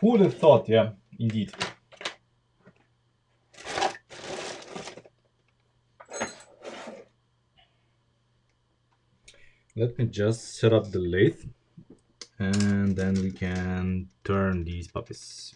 Who would have thought? Yeah, indeed. Let me just set up the lathe, and then we can turn these puppies.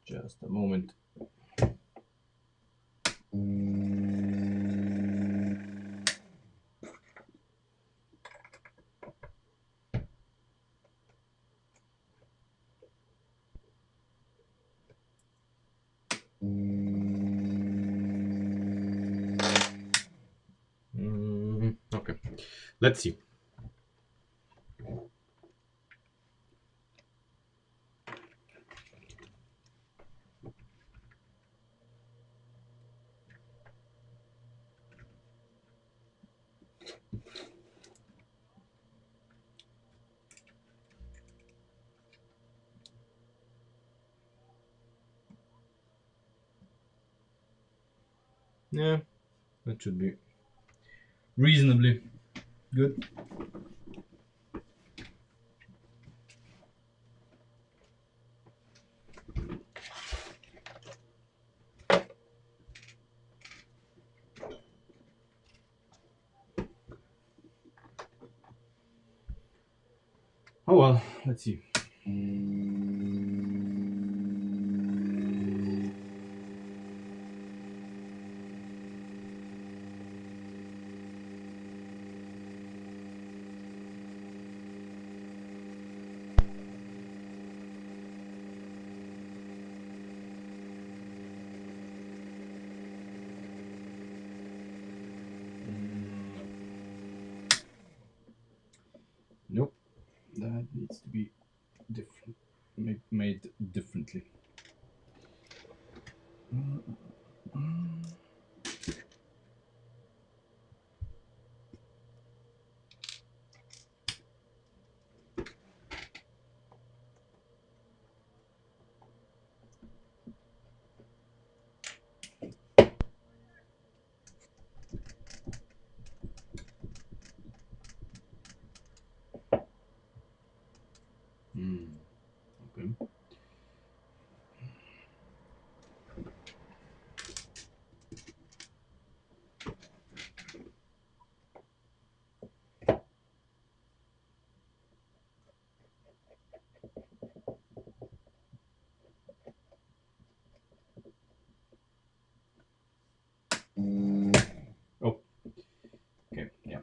Just a moment. Okay, let's see. Yeah, that should be reasonably good. Oh well, let's see. That needs to be different, made differently. Okay. Oh, okay, yeah.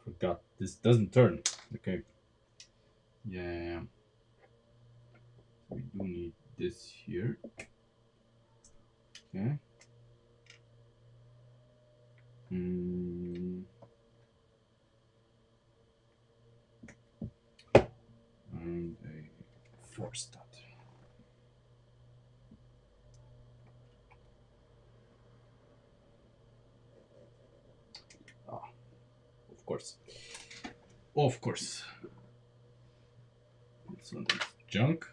Forgot this doesn't turn. Okay. Yeah. We do need this here. Okay. And a force stat. Ah, of course. Of course. This one is junk.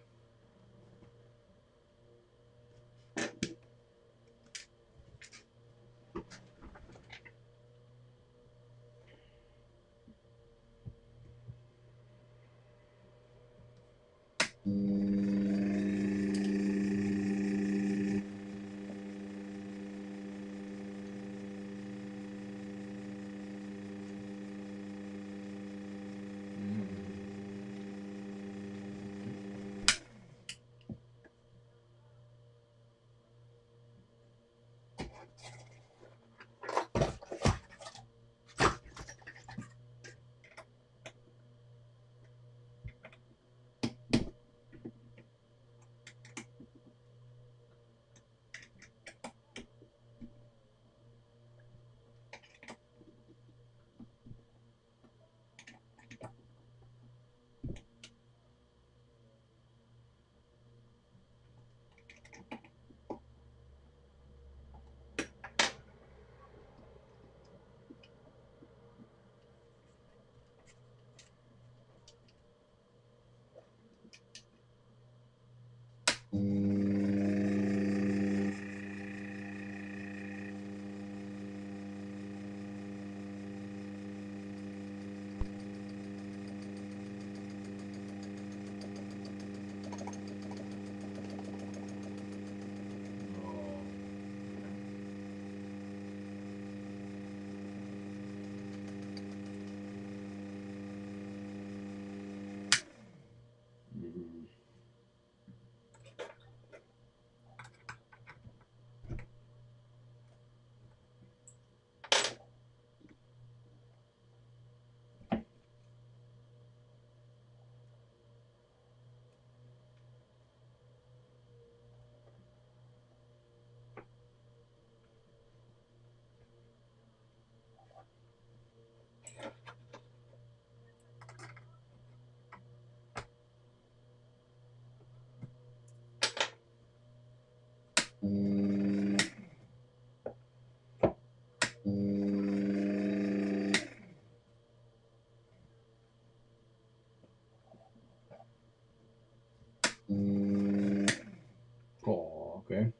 Oh, okay.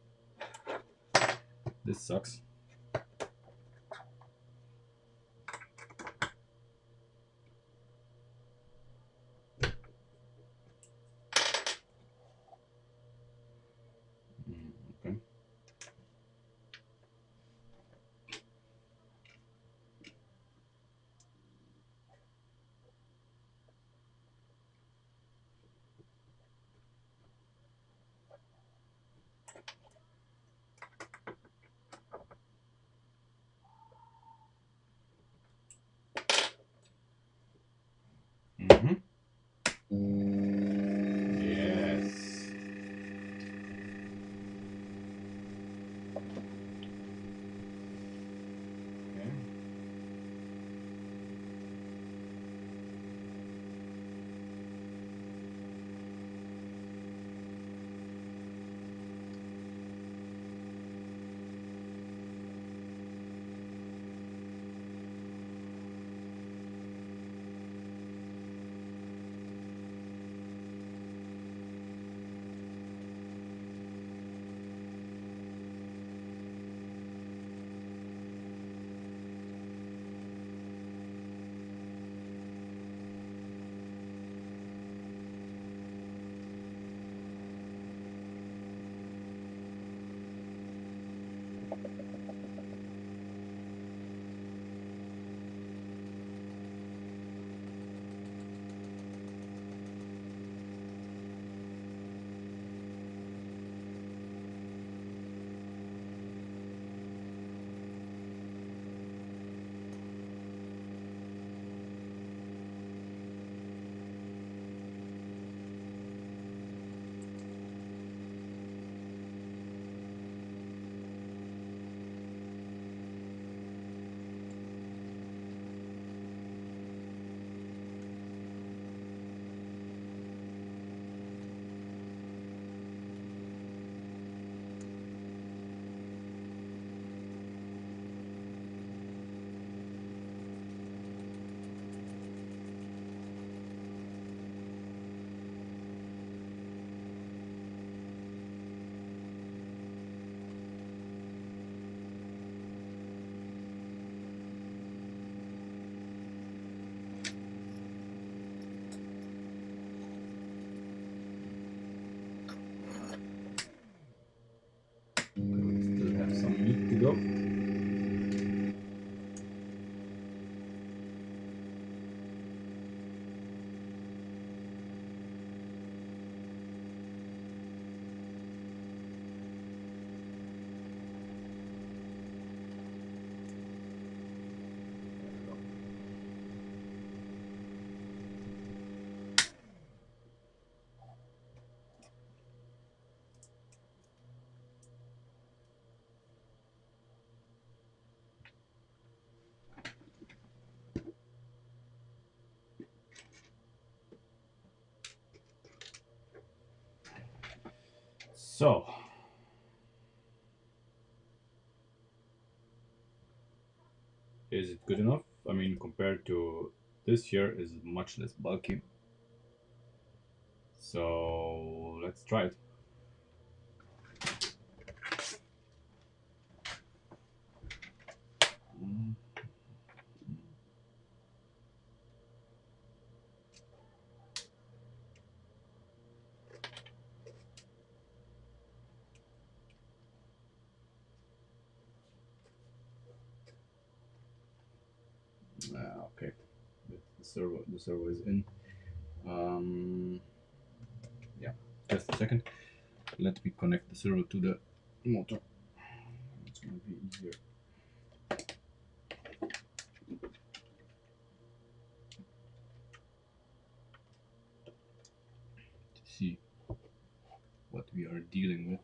This sucks. Okay. So is it good enough? I mean, compared to this here is much less bulky. So let's try it. Okay, the servo is in. Yeah, just a second. Let me connect the servo to the motor. It's gonna be easier. To see what we are dealing with.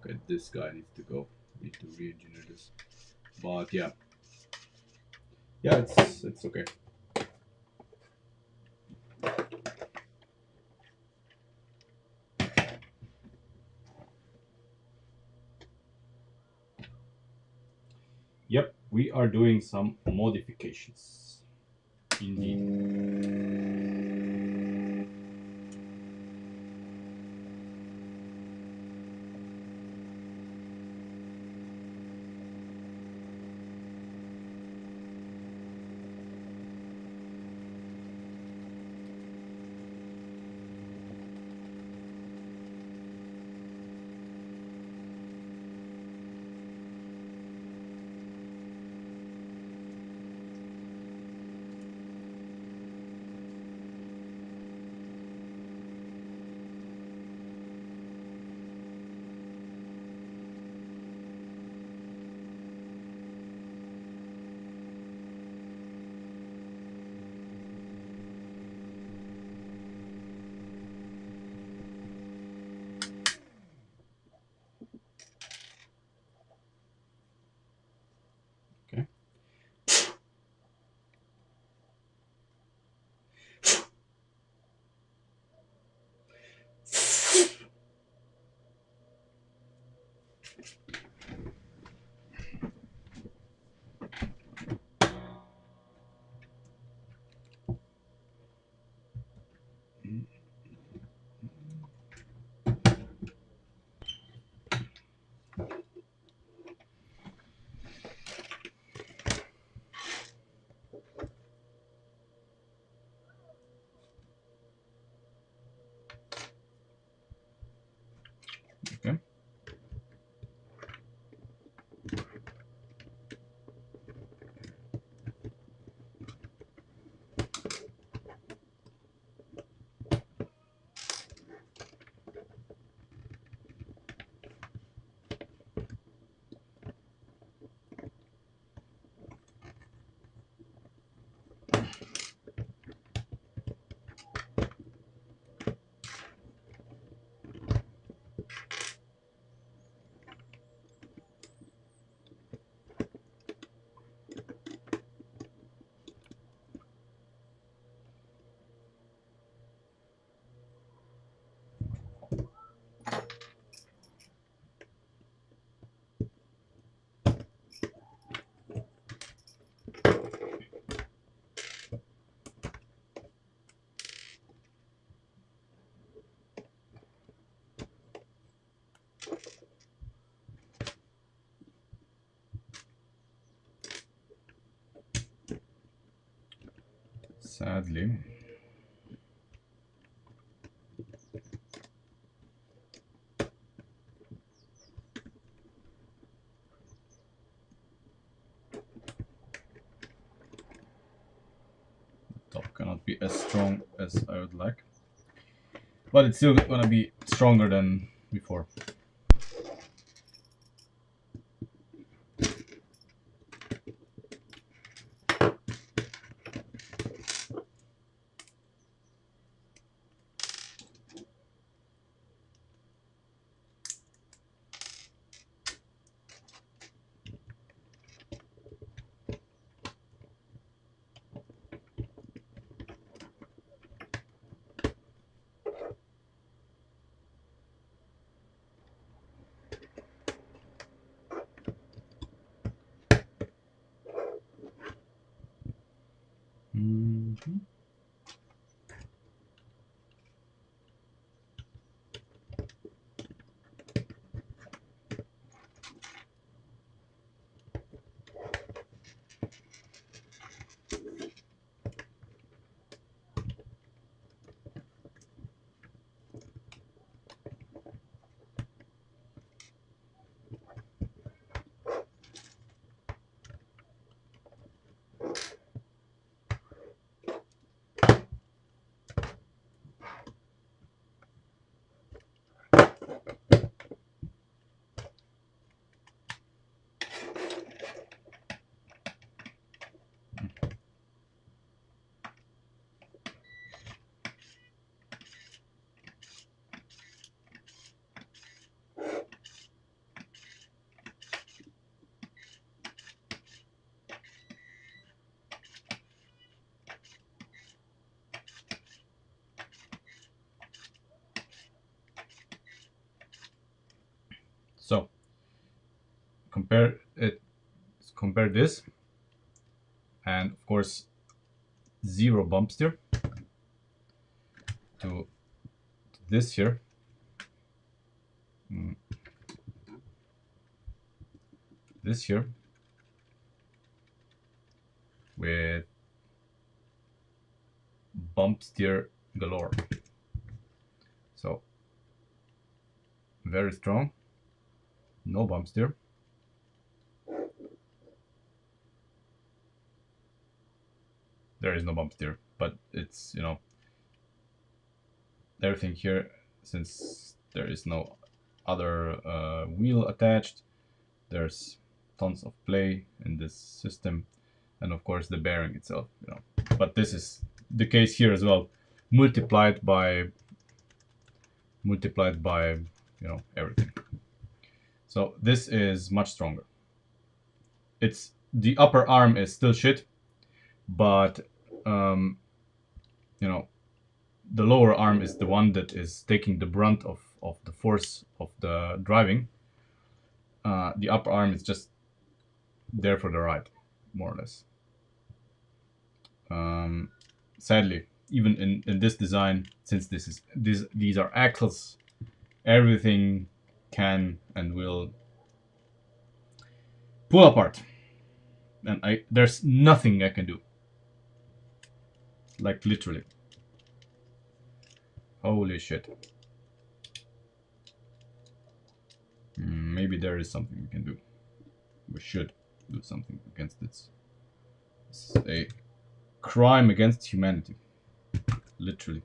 Okay, this guy needs to go. Need to re-engineer this. But yeah, it's okay. Yep, we are doing some modifications. Indeed. Okay. Okay. Sadly. Top cannot be as strong as I would like. But it's still gonna be stronger than before. compare this, and of course 0 bump steer to this here. This here with bump steer galore. So very strong, no bump steer. There is no bump steer, but it's, you know, everything here, since there is no other wheel attached, there's tons of play in this system, and of course the bearing itself, you know. But this is the case here as well, multiplied by you know, everything. So this is much stronger. It's the upper arm is still shit, but you know, the lower arm is the one that is taking the brunt of the force of the driving. The upper arm is just there for the ride, more or less. Sadly, even in this design, since these are axles, everything can and will pull apart, and there's nothing I can do. Like literally. Holy shit. Maybe there is something we can do. We should do something against this. It's a crime against humanity. Literally.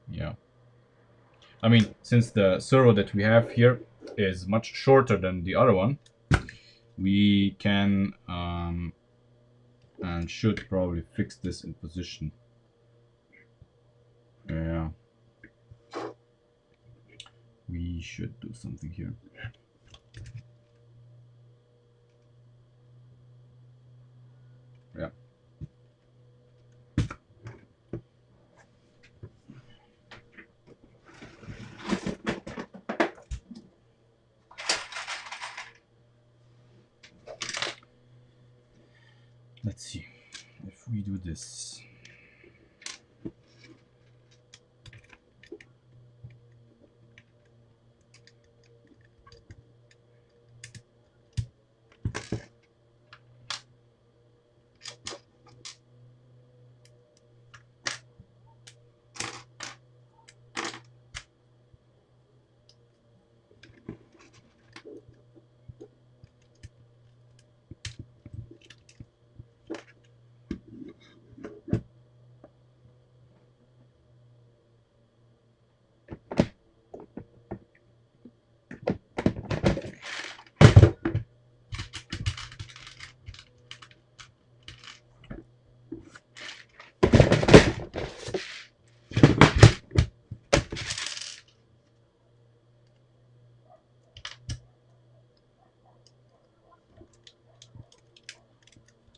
Yeah. I mean, since the servo that we have here is much shorter than the other one, we can and should probably fix this in position. Yeah. We should do something here. Yeah. Let's see if we do this.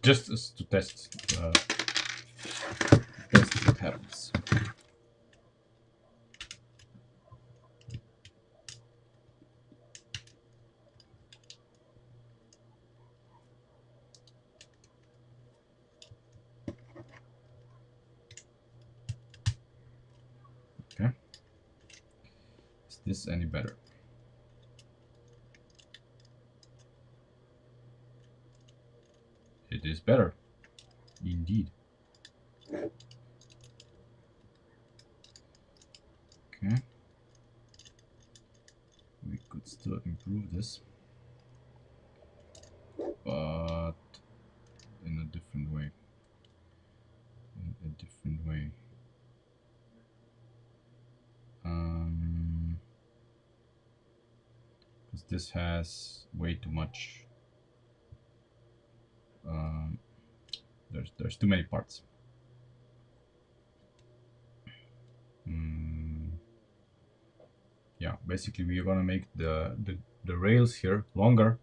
Just as to test what happens. Okay. Is this any better? It is better. Indeed. Okay. We could still improve this, but in a different way. Because this has way too much. There's too many parts. Yeah, basically we are gonna make the rails here longer,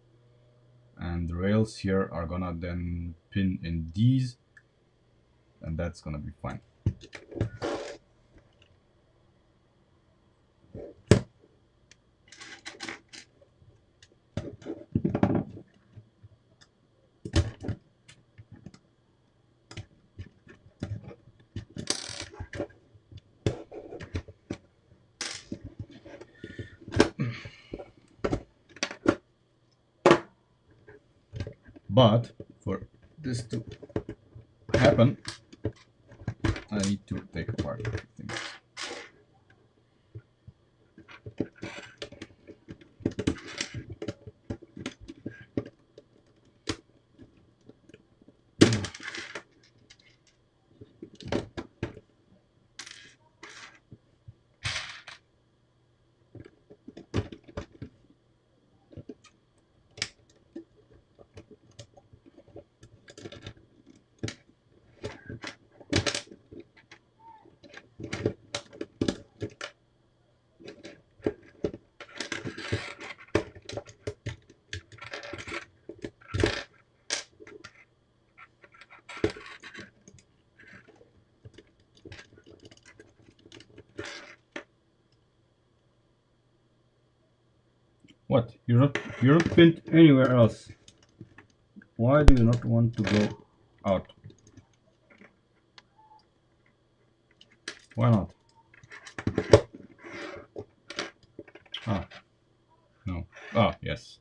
and the rails here are gonna then pin in these, and that's gonna be fine. But for this to happen, I need to take apart a few things. What? You're not pinned anywhere else. Why do you not want to go out? Why not? Ah, no. Ah, yes.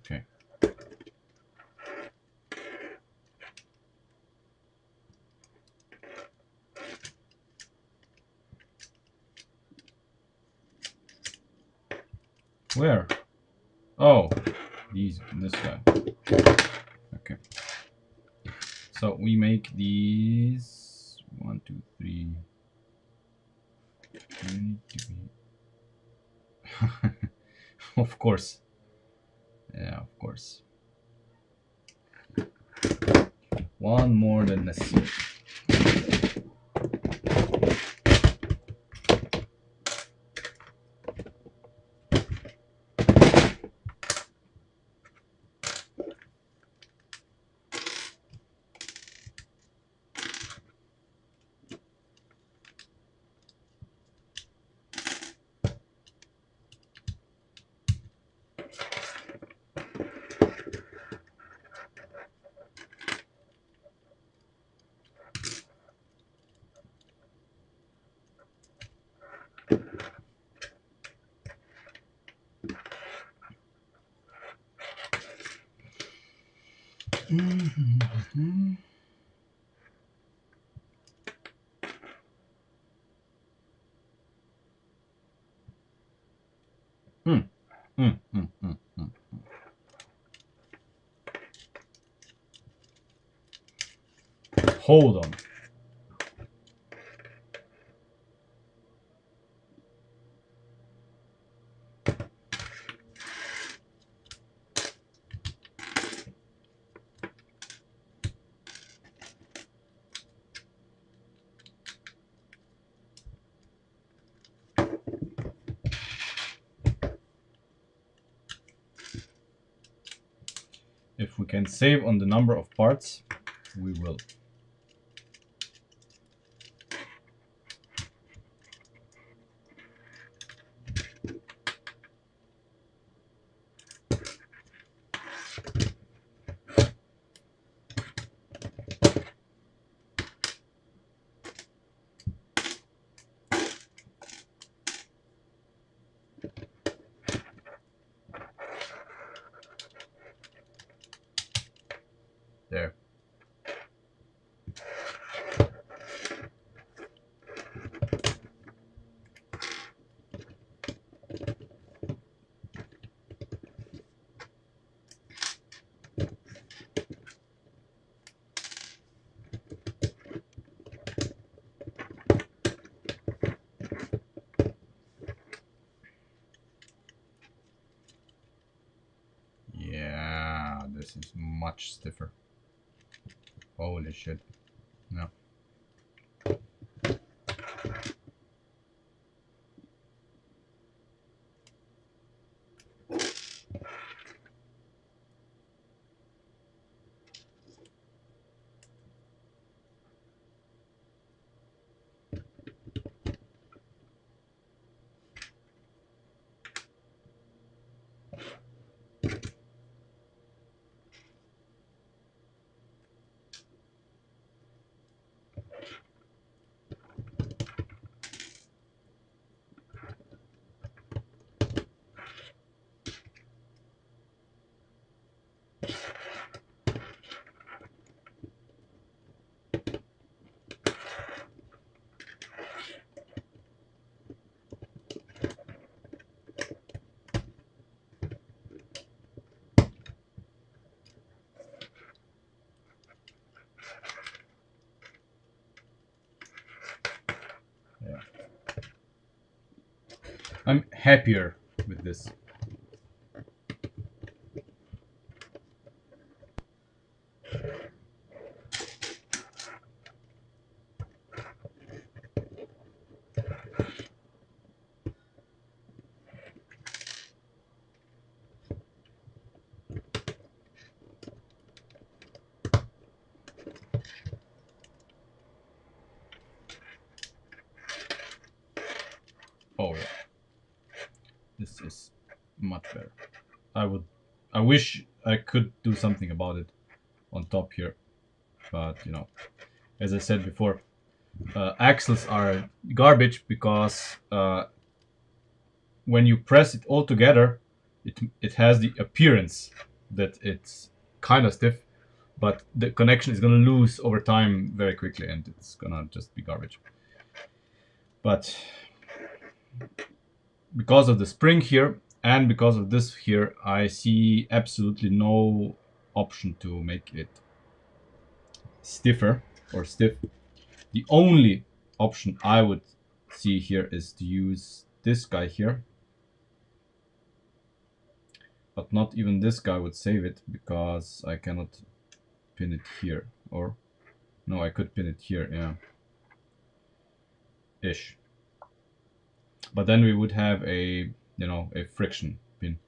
Okay. Where? Oh, this guy. Okay. So we make these 1, 2, 3. You need to be. Of course. Yeah, of course. One more than necessary. Mm-hmm. Mm. Mm, mm, mm, mm. Hold on. If we can save on the number of parts, we will. There. Yeah, this is much stiffer. Holy shit. No. I'm happier with this. Oh yeah, this is much better. I wish I could do something about it on top here, but you know, as I said before, axles are garbage because when you press it all together, it has the appearance that it's kind of stiff, but the connection is gonna lose over time very quickly, and it's gonna just be garbage. But because of the spring here and because of this here, I see absolutely no option to make it stiffer or stiff. The only option I would see here is to use this guy here, but not even this guy would save it because I cannot pin it here. Or no, I could pin it here, yeah, ish. But then we would have a, you know, a friction pin,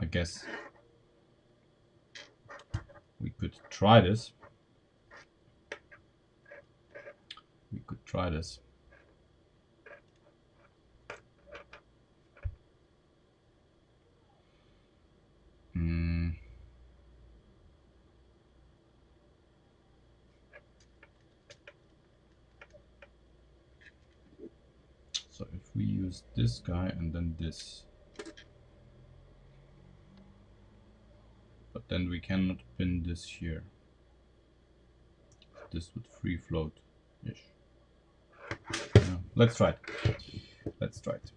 I guess. We could try this. We could try this. So if we use this guy and then this, but then we cannot pin this here. This would free float ish. Yeah, let's try it. Let's try it.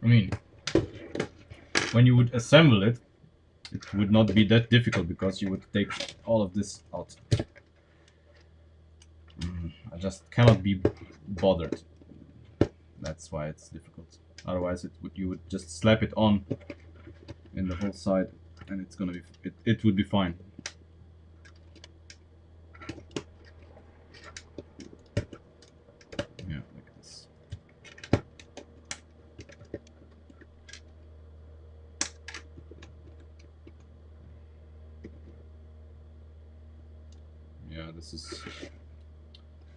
I mean, when you would assemble it, it would not be that difficult because you would take all of this out. I just cannot be bothered. That's why it's difficult. Otherwise, you would just slap it on in the whole side, and it's gonna be it would be fine. Yeah, like this. Yeah,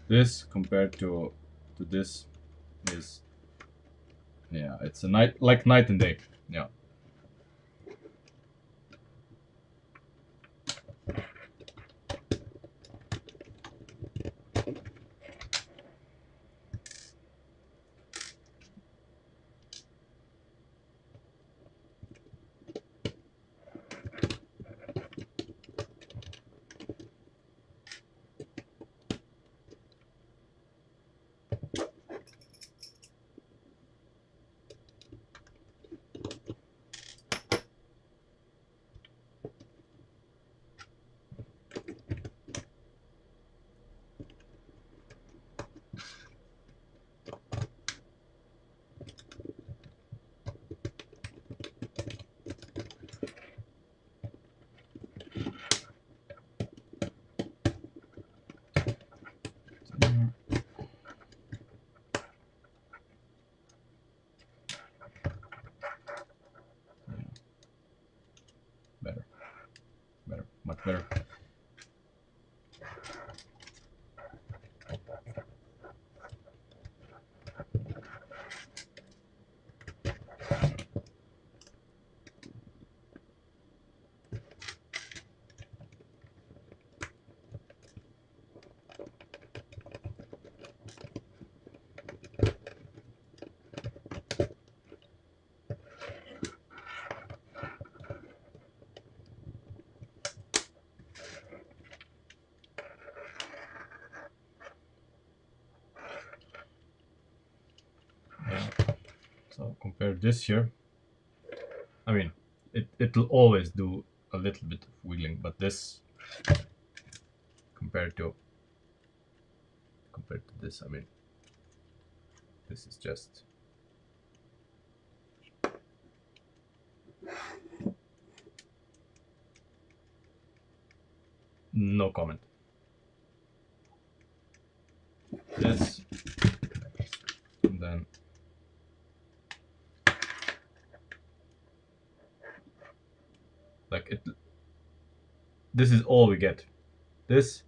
this compared to this is, yeah, it's a night and day. Yeah. better. So compare this here. I mean, it'll always do a little bit of wiggling, but this compared to this, I mean, this is just no comment. This, and then like it. This is all we get. This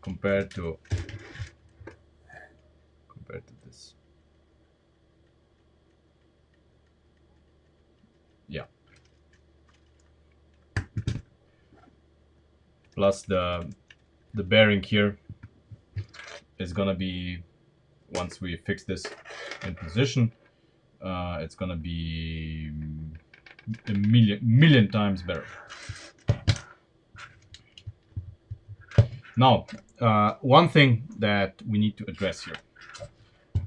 compared to this. Yeah. Plus the bearing here is gonna be, once we fix this in position, it's gonna be a million times better. Now, one thing that we need to address here.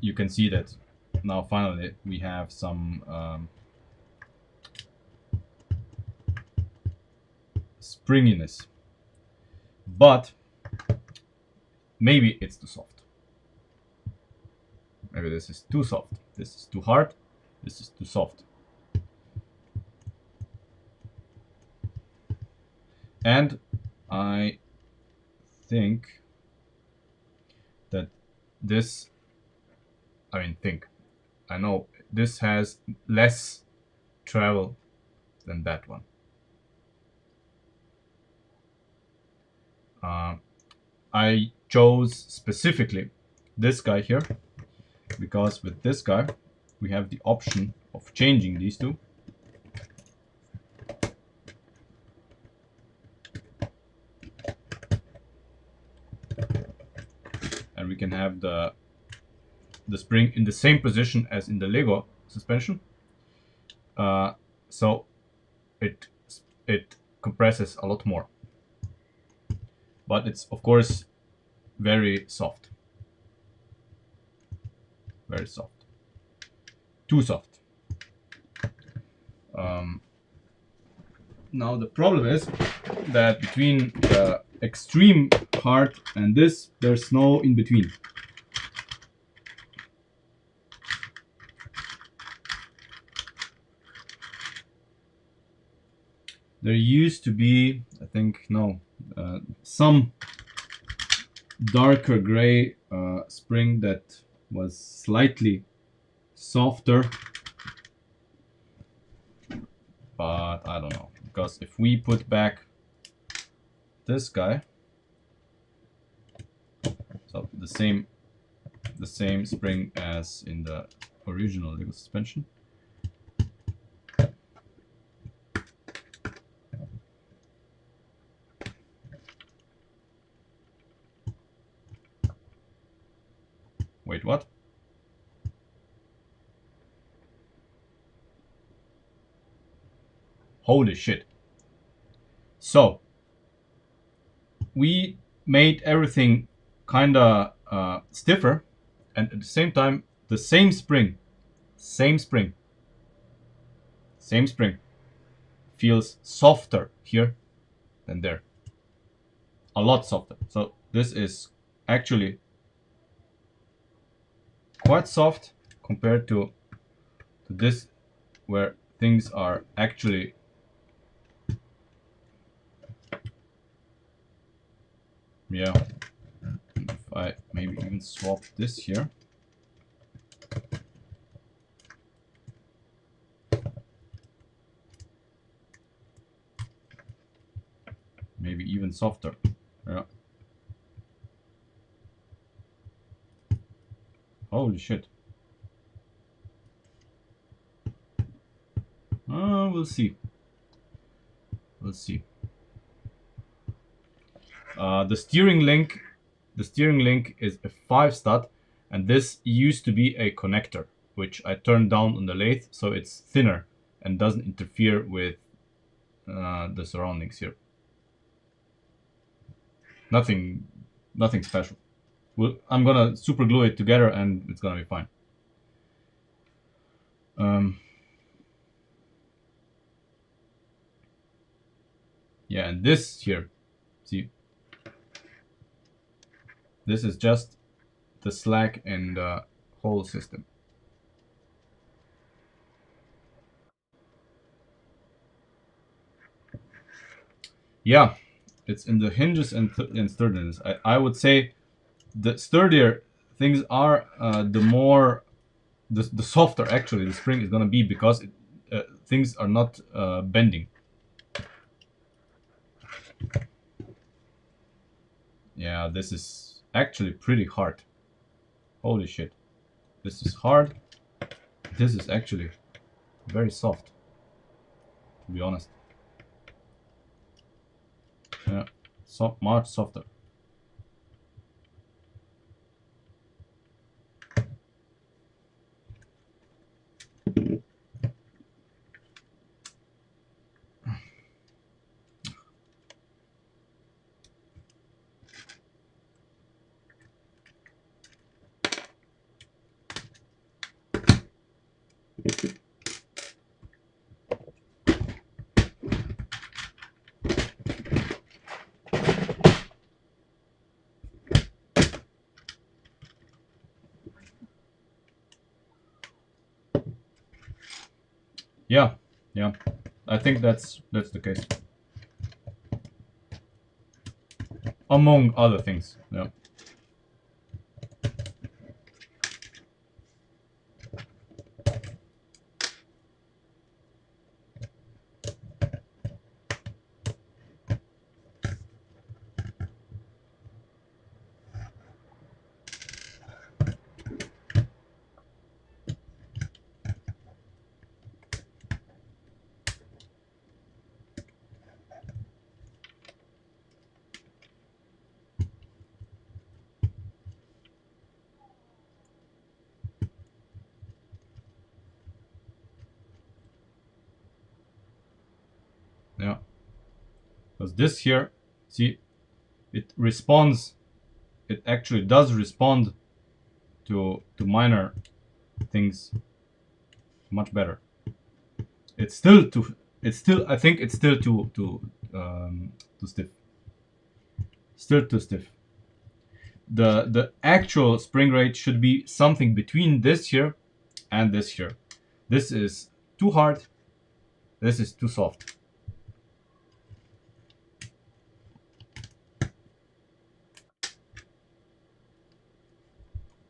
You can see that now finally we have some springiness, but maybe it's too soft. Maybe this is too soft. This is too hard. This is too soft. And I think that this, I know this has less travel than that one. I chose specifically this guy here because with this guy we have the option of changing these two. And we can have the spring in the same position as in the Lego suspension. So it compresses a lot more. But it's of course very soft. Very soft. Too soft. Now the problem is that between the extreme hard and this, there's no in between. There used to be, I think, some darker gray spring that was slightly softer, but I don't know, because if we put back this guy, so the same spring as in the original Lego suspension, wait, what? Holy shit. So we made everything kinda stiffer, and at the same time the same spring feels softer here than there. A lot softer. So this is actually quite soft compared to this, where things are actually if I maybe even swap this here. even softer. Yeah. Holy shit. We'll see. We'll see. The steering link is a 5 stud, and this used to be a connector, which I turned down on the lathe, so it's thinner and doesn't interfere with the surroundings here. Nothing special. I'm gonna super glue it together, and it's gonna be fine. Yeah, and this here, see, this is just the slack in the whole system. Yeah, it's in the hinges and sturdiness. I would say the sturdier things are, the softer actually the spring is gonna be, because things are not bending. Yeah, this is actually pretty hard. Holy shit. This is hard. This is actually very soft, to be honest. Yeah, much softer. Yeah, yeah. I think that's the case. Among other things, yeah. Yeah. Because this here, see, it responds. It actually does respond to minor things much better. It's still too. It's still. I think it's still too stiff. Still too stiff. The actual spring rate should be something between this here and this here. This is too hard. This is too soft.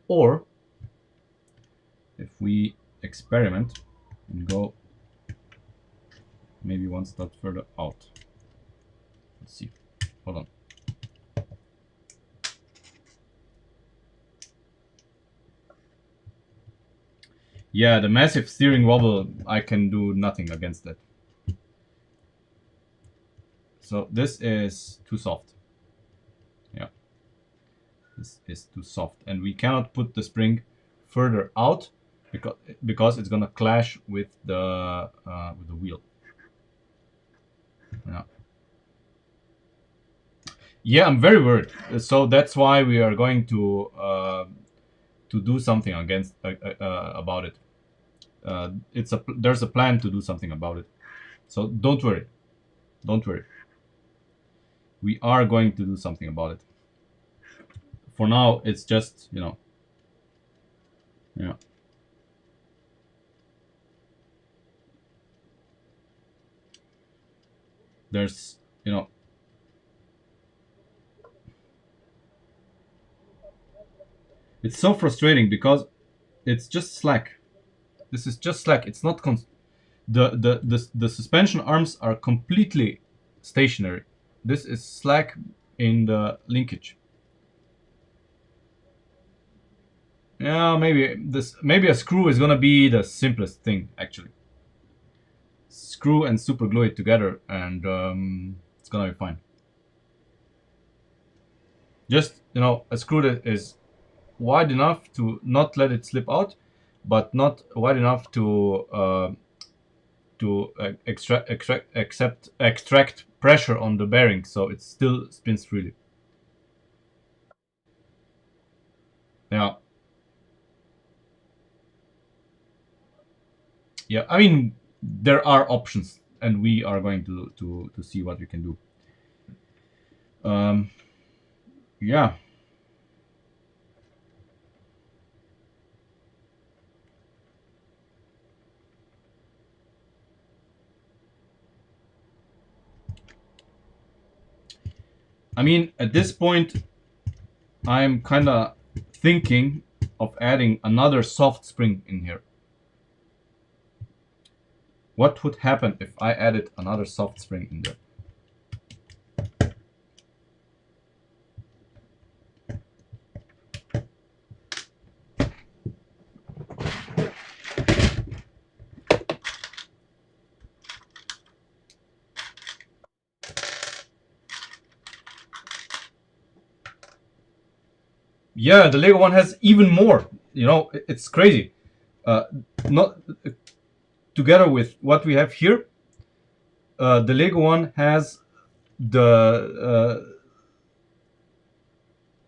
Or if we experiment and go maybe one step further out. Let's see. Hold on. Yeah, the massive steering wobble, I can do nothing against that. So this is too soft. Yeah. This is too soft. And we cannot put the spring further out because it's gonna clash with the wheel. Yeah. Yeah, I'm very worried. So that's why we are going to do something against about it. There's a plan to do something about it. So don't worry. Don't worry. We are going to do something about it. For now, it's just, yeah. There's, it's so frustrating because it's just slack. This is just slack. It's not the suspension arms are completely stationary. this is slack in the linkage. Yeah, maybe a screw is gonna be the simplest thing actually. Screw and super glue it together, and it's gonna be fine. Just a screw that is wide enough to not let it slip out, but not wide enough to extract pressure on the bearing, so it still spins freely. Yeah, yeah. I mean, there are options, and we are going to see what we can do. Um, yeah. I mean, at this point, I'm kind of thinking of adding another soft spring in here. What would happen if I added another soft spring in there? Yeah, the Lego one has even more. It's crazy. Uh, not together with what we have here. The Lego one has the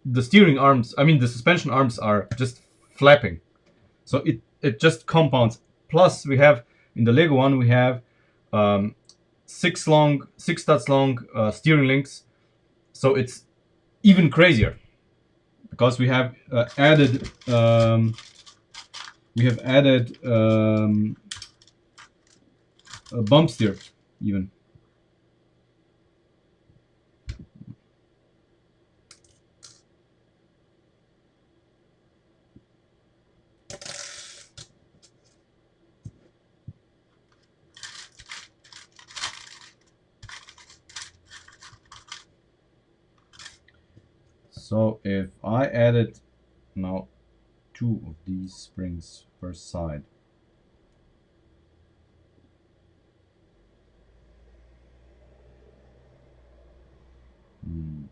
the steering arms. I mean, the suspension arms are just flapping, so it just compounds. Plus, we have in the Lego one we have um, six studs long steering links, so it's even crazier because we have added a bump steer even. So if I added now two of these springs per side. Hmm.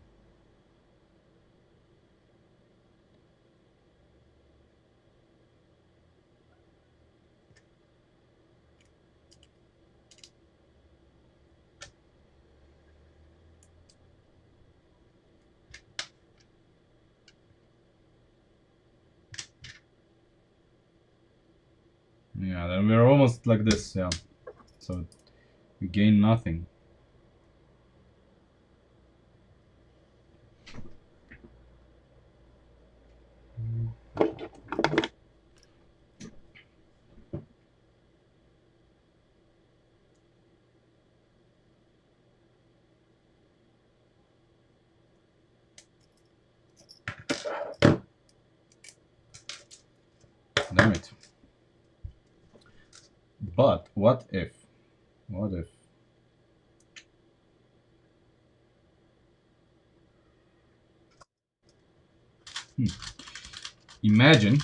Yeah, then we're almost like this, yeah. So we gain nothing. Damn it. But what if? What if? Hmm. Imagine.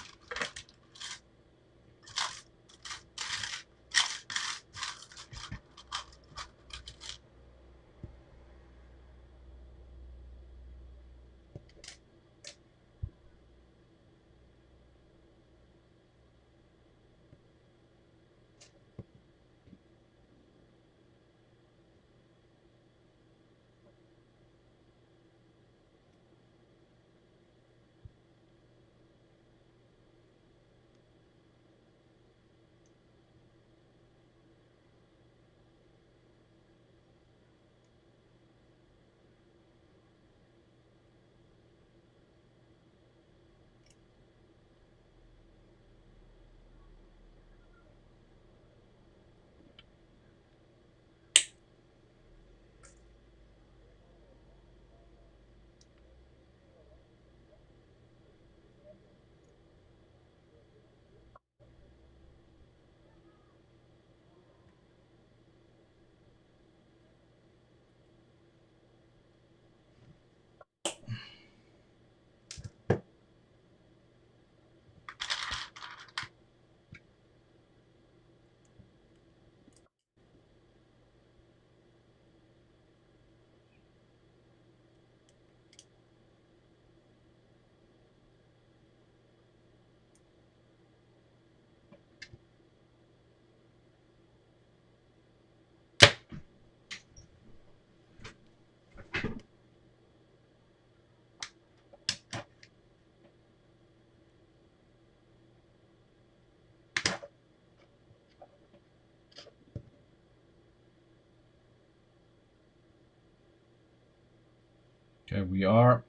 Okay, we are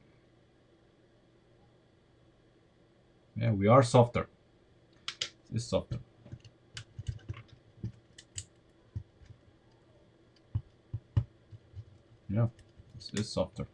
softer. This is softer. Yeah, this is softer.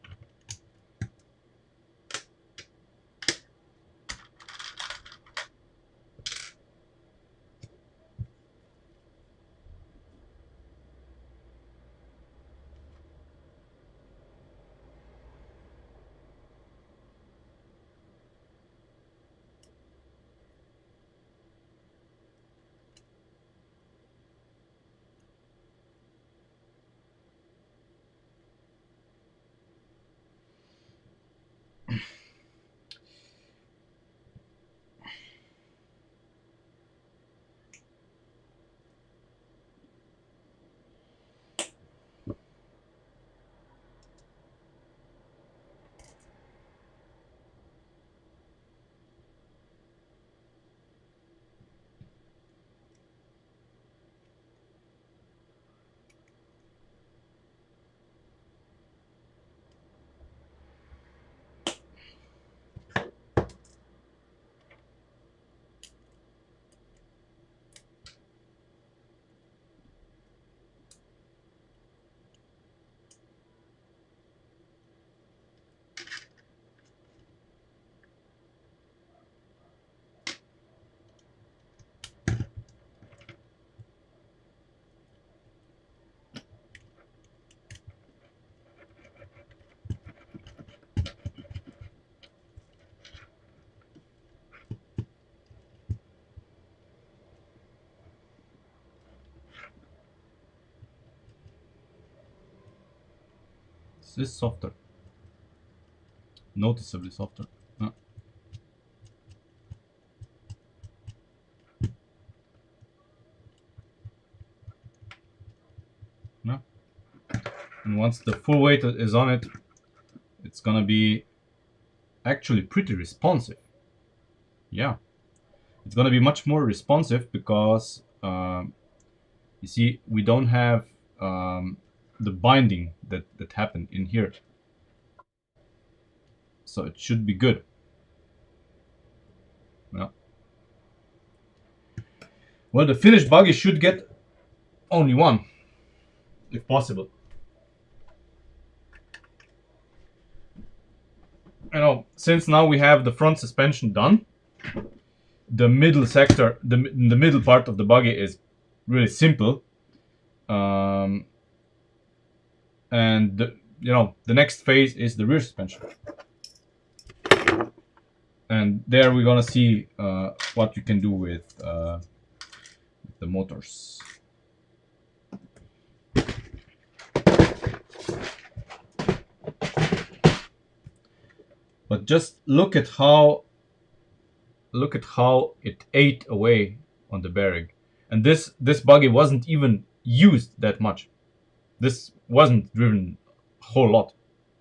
This is softer. Noticeably softer. Yeah. Yeah. And once the full weight is on it, it's gonna be actually pretty responsive. Yeah, it's gonna be much more responsive because you see we don't have the binding that happened in here, so it should be good. Yeah. Well, the finished buggy should get only one, if possible. You know, since now we have the front suspension done, the middle sector, the middle part of the buggy is really simple. And the next phase is the rear suspension, and there we're gonna see what you can do with the motors. But just look at how it ate away on the bearing, and this buggy wasn't even used that much. This wasn't driven a whole lot.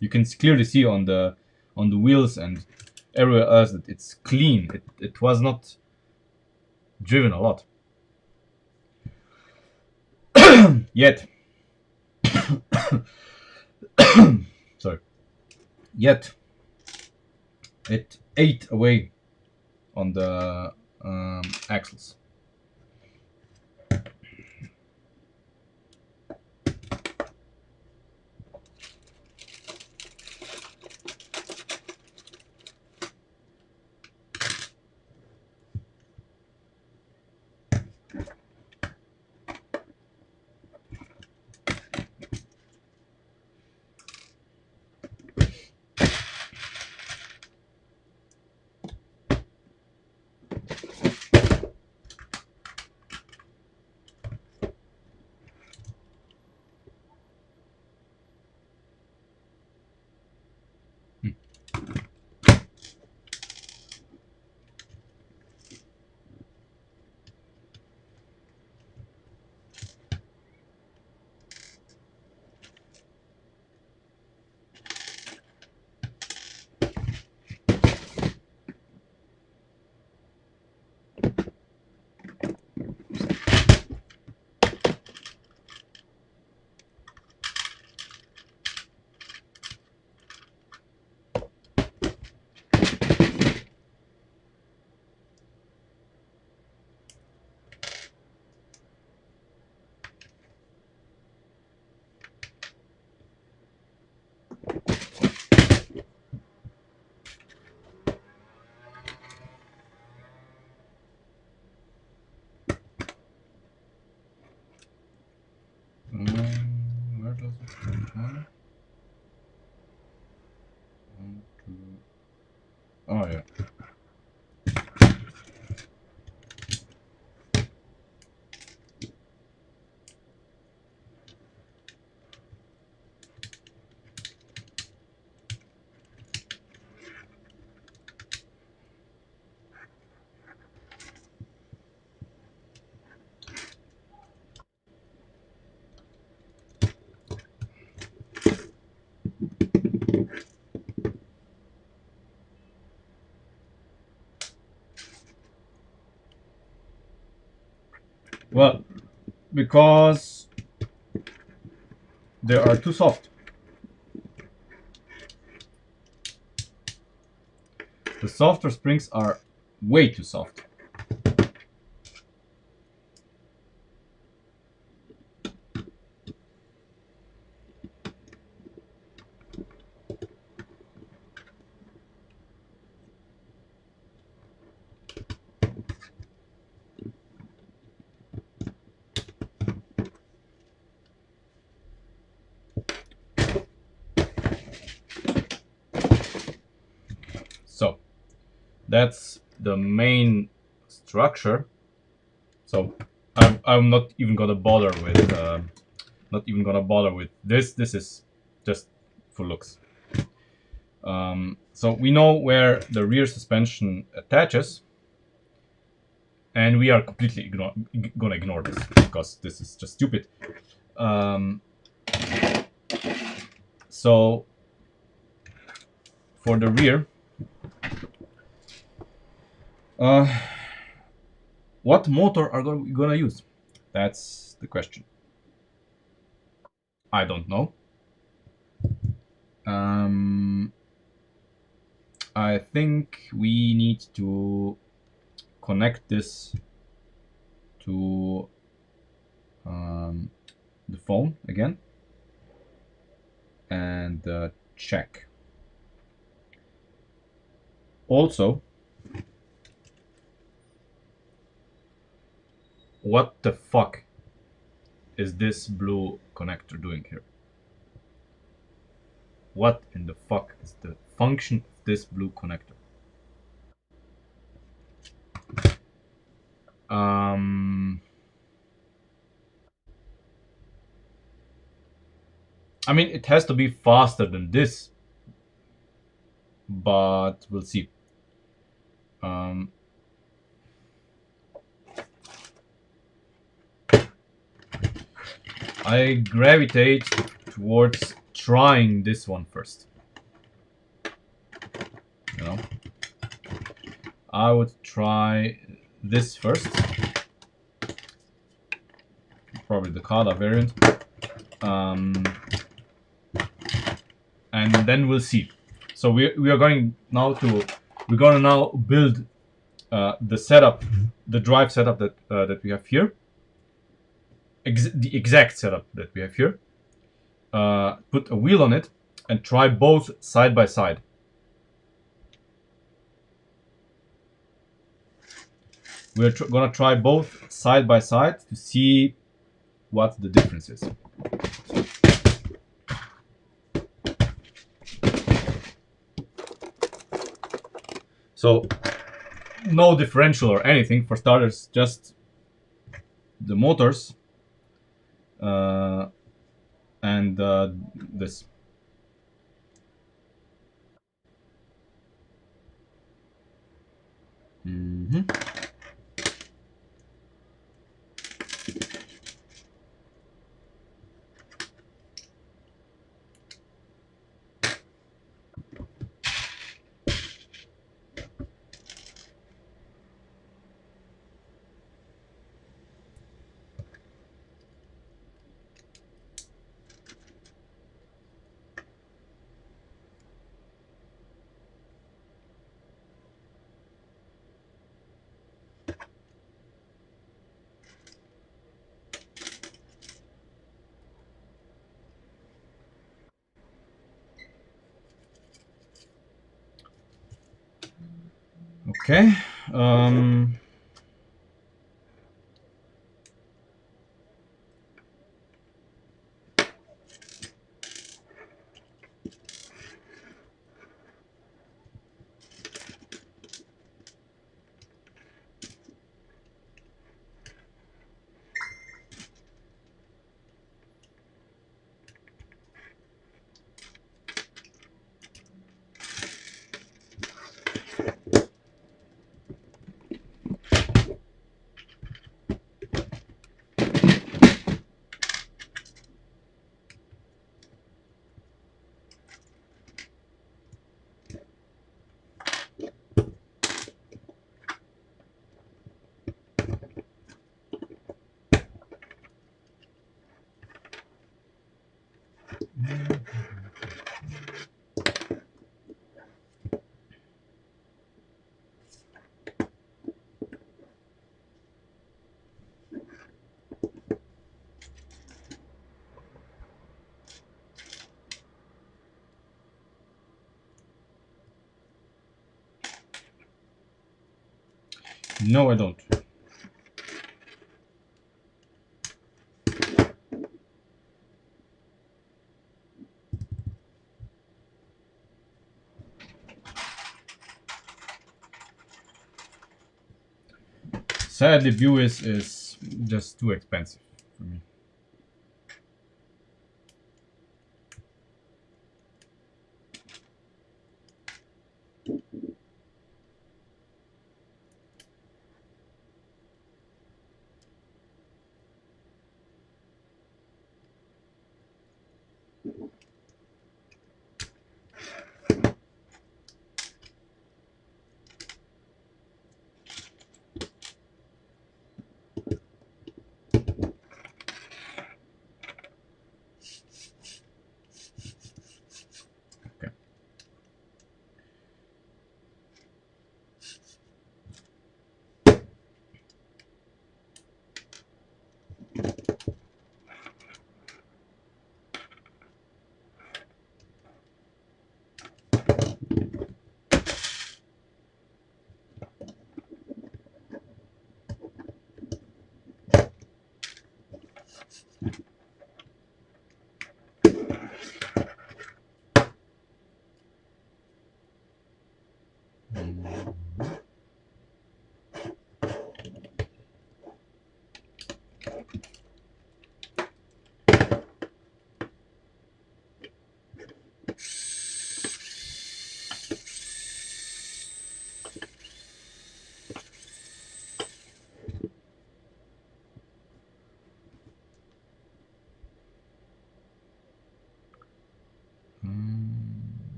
You can clearly see on the wheels and everywhere else that it's clean. It was not driven a lot yet. Sorry. Yet it ate away on the axles. Oh yeah. Well, because they are too soft. The softer springs are way too soft. So that's the main structure. So I'm not even gonna bother with this. This is just for looks. So we know where the rear suspension attaches, and we are completely gonna ignore this because this is just stupid. So for the rear, what motor are we gonna use? That's the question. I don't know. I think we need to connect this to the phone again and check. Also, what the fuck is this blue connector doing here? What in the fuck is the function of this blue connector? I mean, it has to be faster than this, but we'll see. I gravitate towards trying this one first. You know, I would try this first. Probably the Kada variant. And then we'll see. So we are going now to we're gonna now build the setup, the drive setup that we have here. The exact setup that we have here. Put a wheel on it and try both side by side. We're gonna try both side by side to see what the difference is. So no differential or anything for starters, just the motors and this. Okay. No, I don't. Sadly, Buis is just too expensive for me. Okay.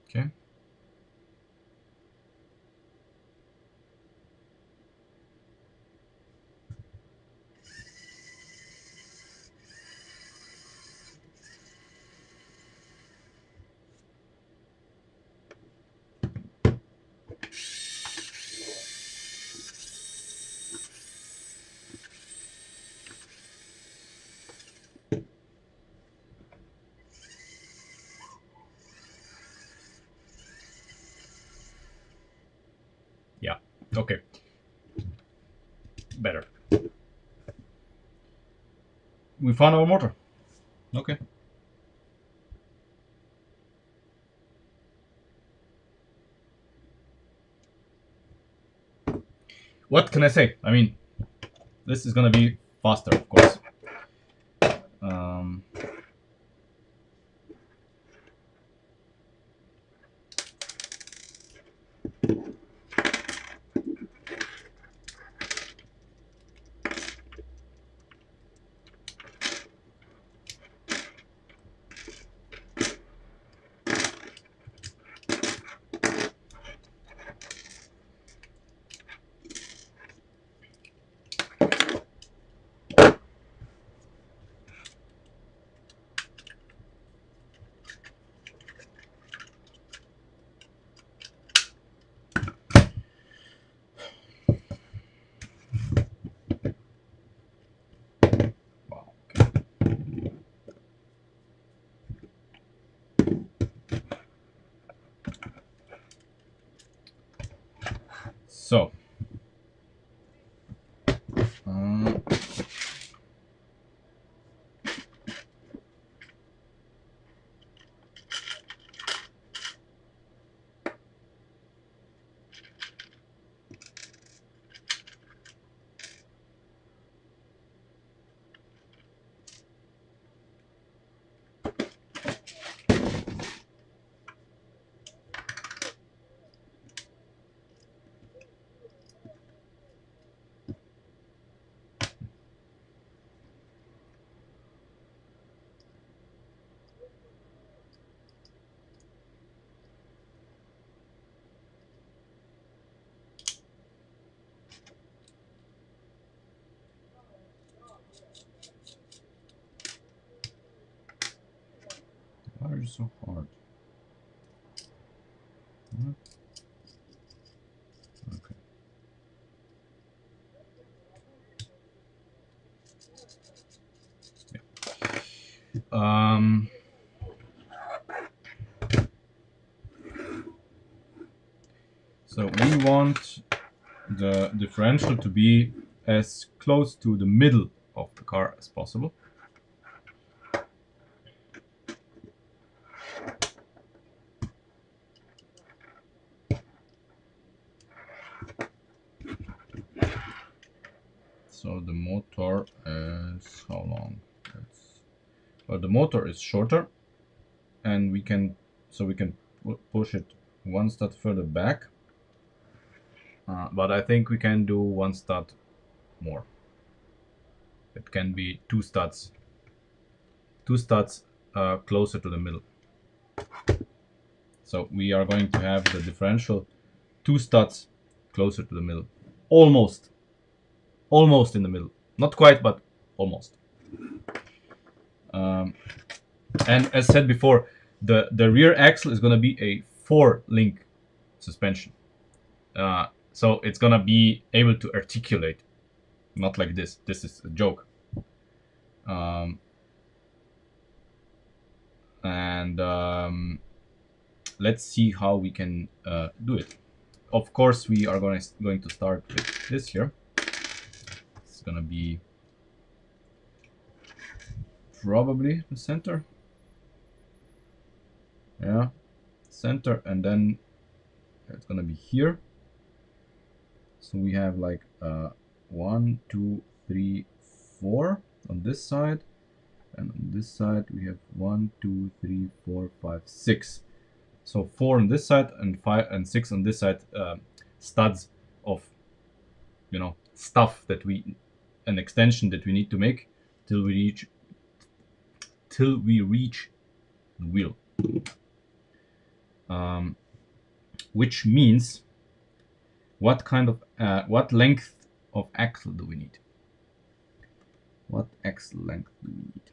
Okay. Yeah. Okay. Better. We found our motor. Okay. What can I say? I mean, this is gonna be faster, of course. Um, wow. Okay. So, um, so hard? What? Okay. Yeah. So we want the differential to be as close to the middle of the car as possible. So the motor is how long? Well, the motor is shorter, and we can push it one stud further back. But I think we can do one stud more. It can be two studs closer to the middle. So we are going to have the differential two studs closer to the middle. Almost in the middle. Not quite, but almost. And as said before, the rear axle is going to be a 4-link suspension. So it's going to be able to articulate. Not like this. This is a joke. And let's see how we can do it. Of course, we are going to start with this here. It's going to be probably the center. Yeah, center, and then it's going to be here. So we have like 1, 2, 3, 4 on this side, and on this side we have 1, 2, 3, 4, 5, 6. So 4 on this side and 5 and 6 on this side, studs of, stuff that an extension that we need to make till we reach the wheel. Which means what length of axle do we need? What axle length do we need?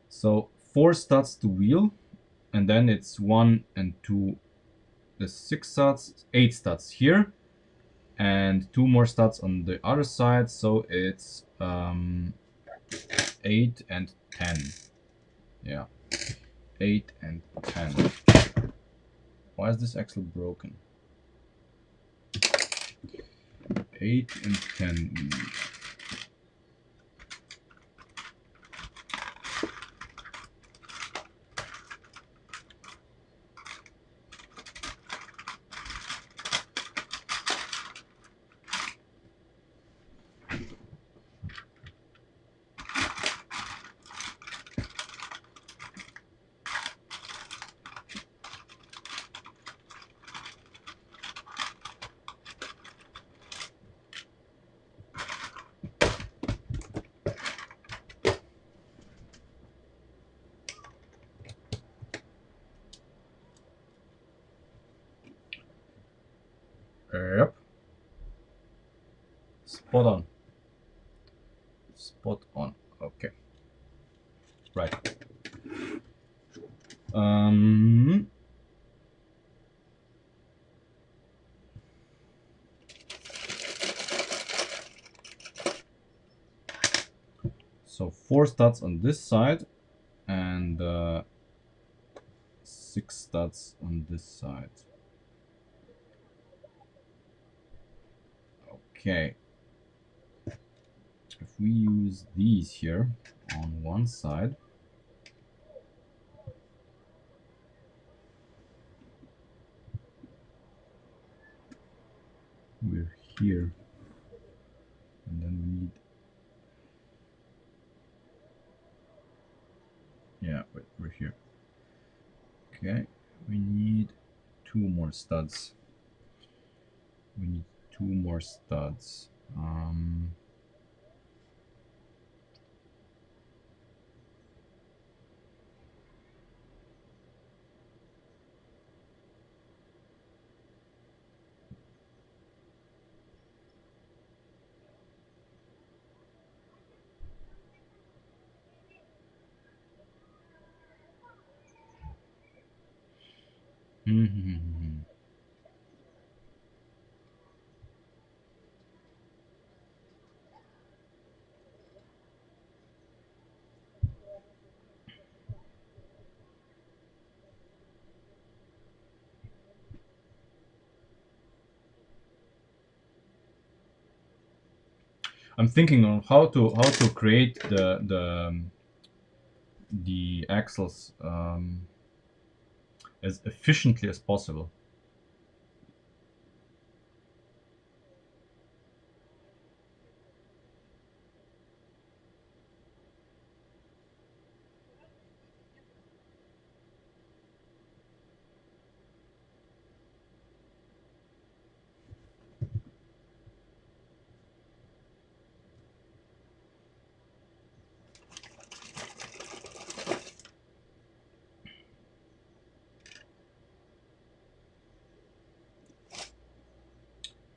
So 4 studs to wheel, and then it's 1 and 2, the 6 studs, 8 studs here, and 2 more studs on the other side. So it's 8 and 10. Yeah, 8 and 10. Why is this axle broken? 8 and 10. Yep. Spot on. Spot on. Okay. Right. So 4 studs on this side and 6 studs on this side. Okay. If we use these here on one side, we're here, and then we need, yeah, wait, we're here. Okay, we need 2 more studs. We need 2 more studs. I'm thinking on how to create the axles as efficiently as possible.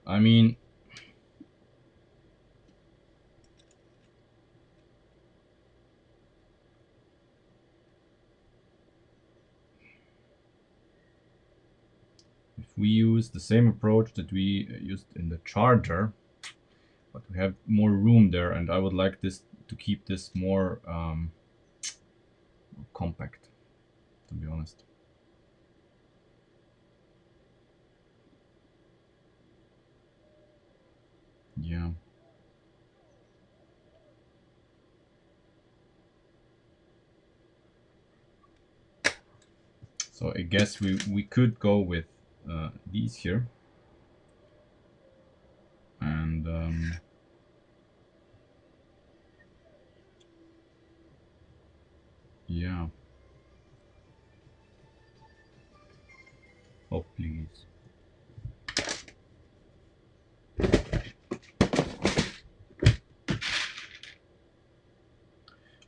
I mean, if we use the same approach that we used in the charger, but we have more room there, and I would like this to keep this more compact, to be honest. Yeah. So I guess we could go with these here, and yeah. Oh please.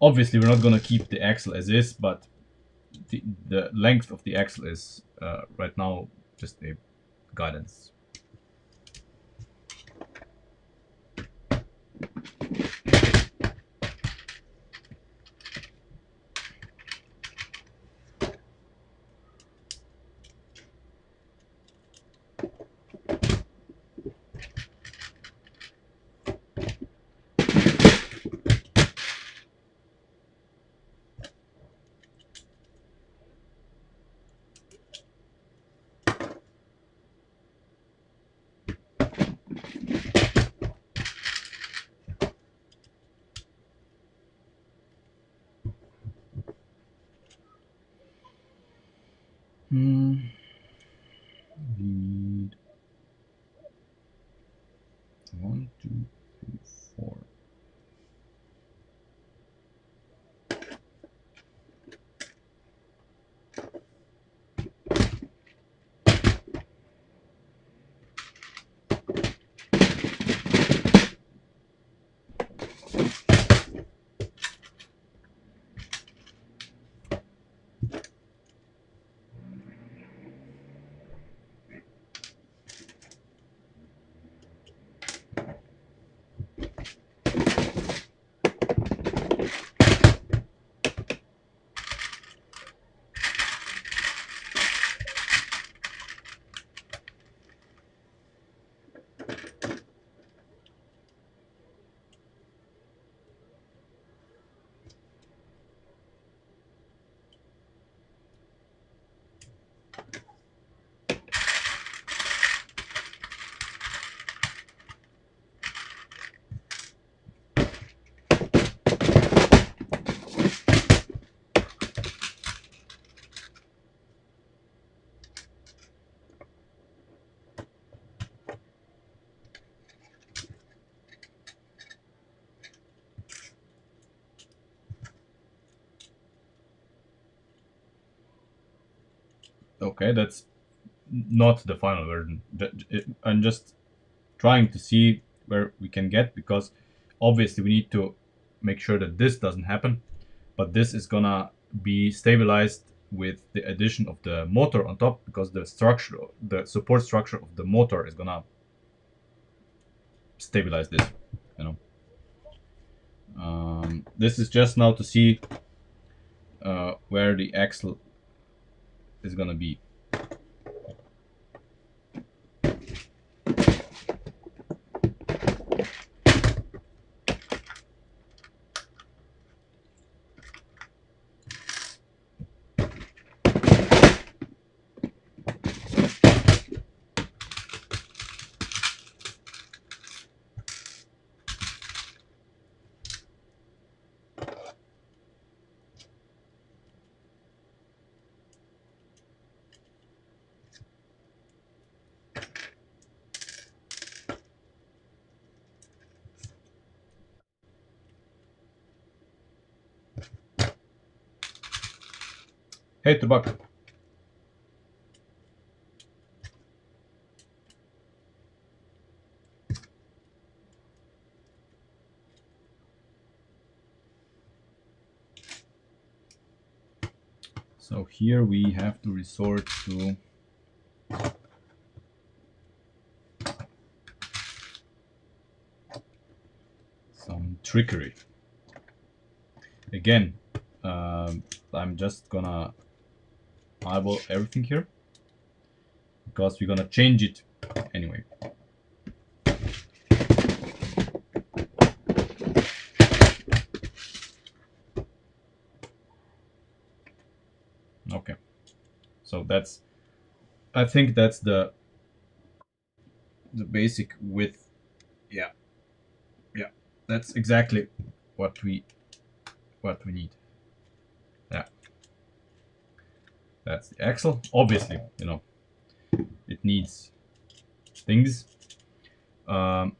Obviously, we're not gonna keep the axle as is, but the length of the axle is right now just a guidance. We need 1, 2, 3, 4. Okay, that's not the final version. I'm just trying to see where we can get, because obviously we need to make sure that this doesn't happen, but this is gonna be stabilized with the addition of the motor on top, because the support structure of the motor is gonna stabilize this, you know. This is just now to see where the axle is gonna be. Hey, Turbak. So here we have to resort to some trickery. Again, I'm just gonna eyeball everything here because we're gonna change it anyway. Okay, so that's, I think that's the basic width. Yeah, yeah, that's exactly what we need. Yeah, that's the axle. Obviously, you know, it needs things. Um,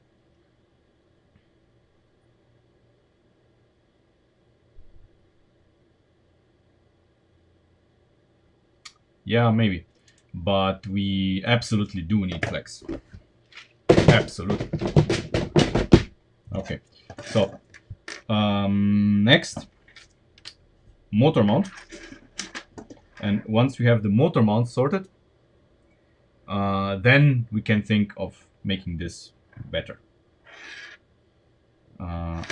yeah, maybe, but we absolutely do need flex. Absolutely. Okay, so next, motor mount. And once we have the motor mount sorted, then we can think of making this better.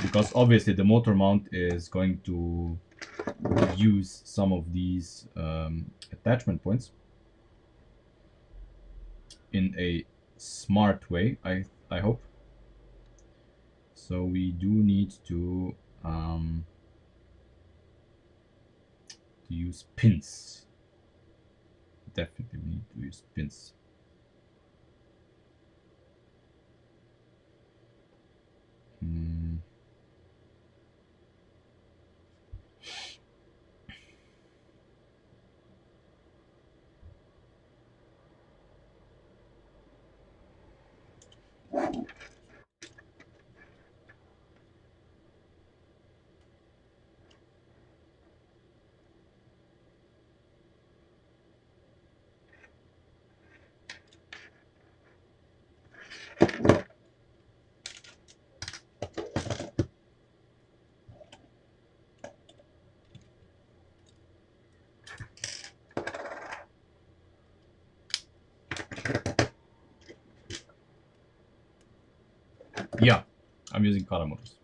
Because obviously the motor mount is going to use some of these attachment points in a smart way, I hope. So we do need to use pins. Definitely we need to use pins. Yeah, I'm using color motors.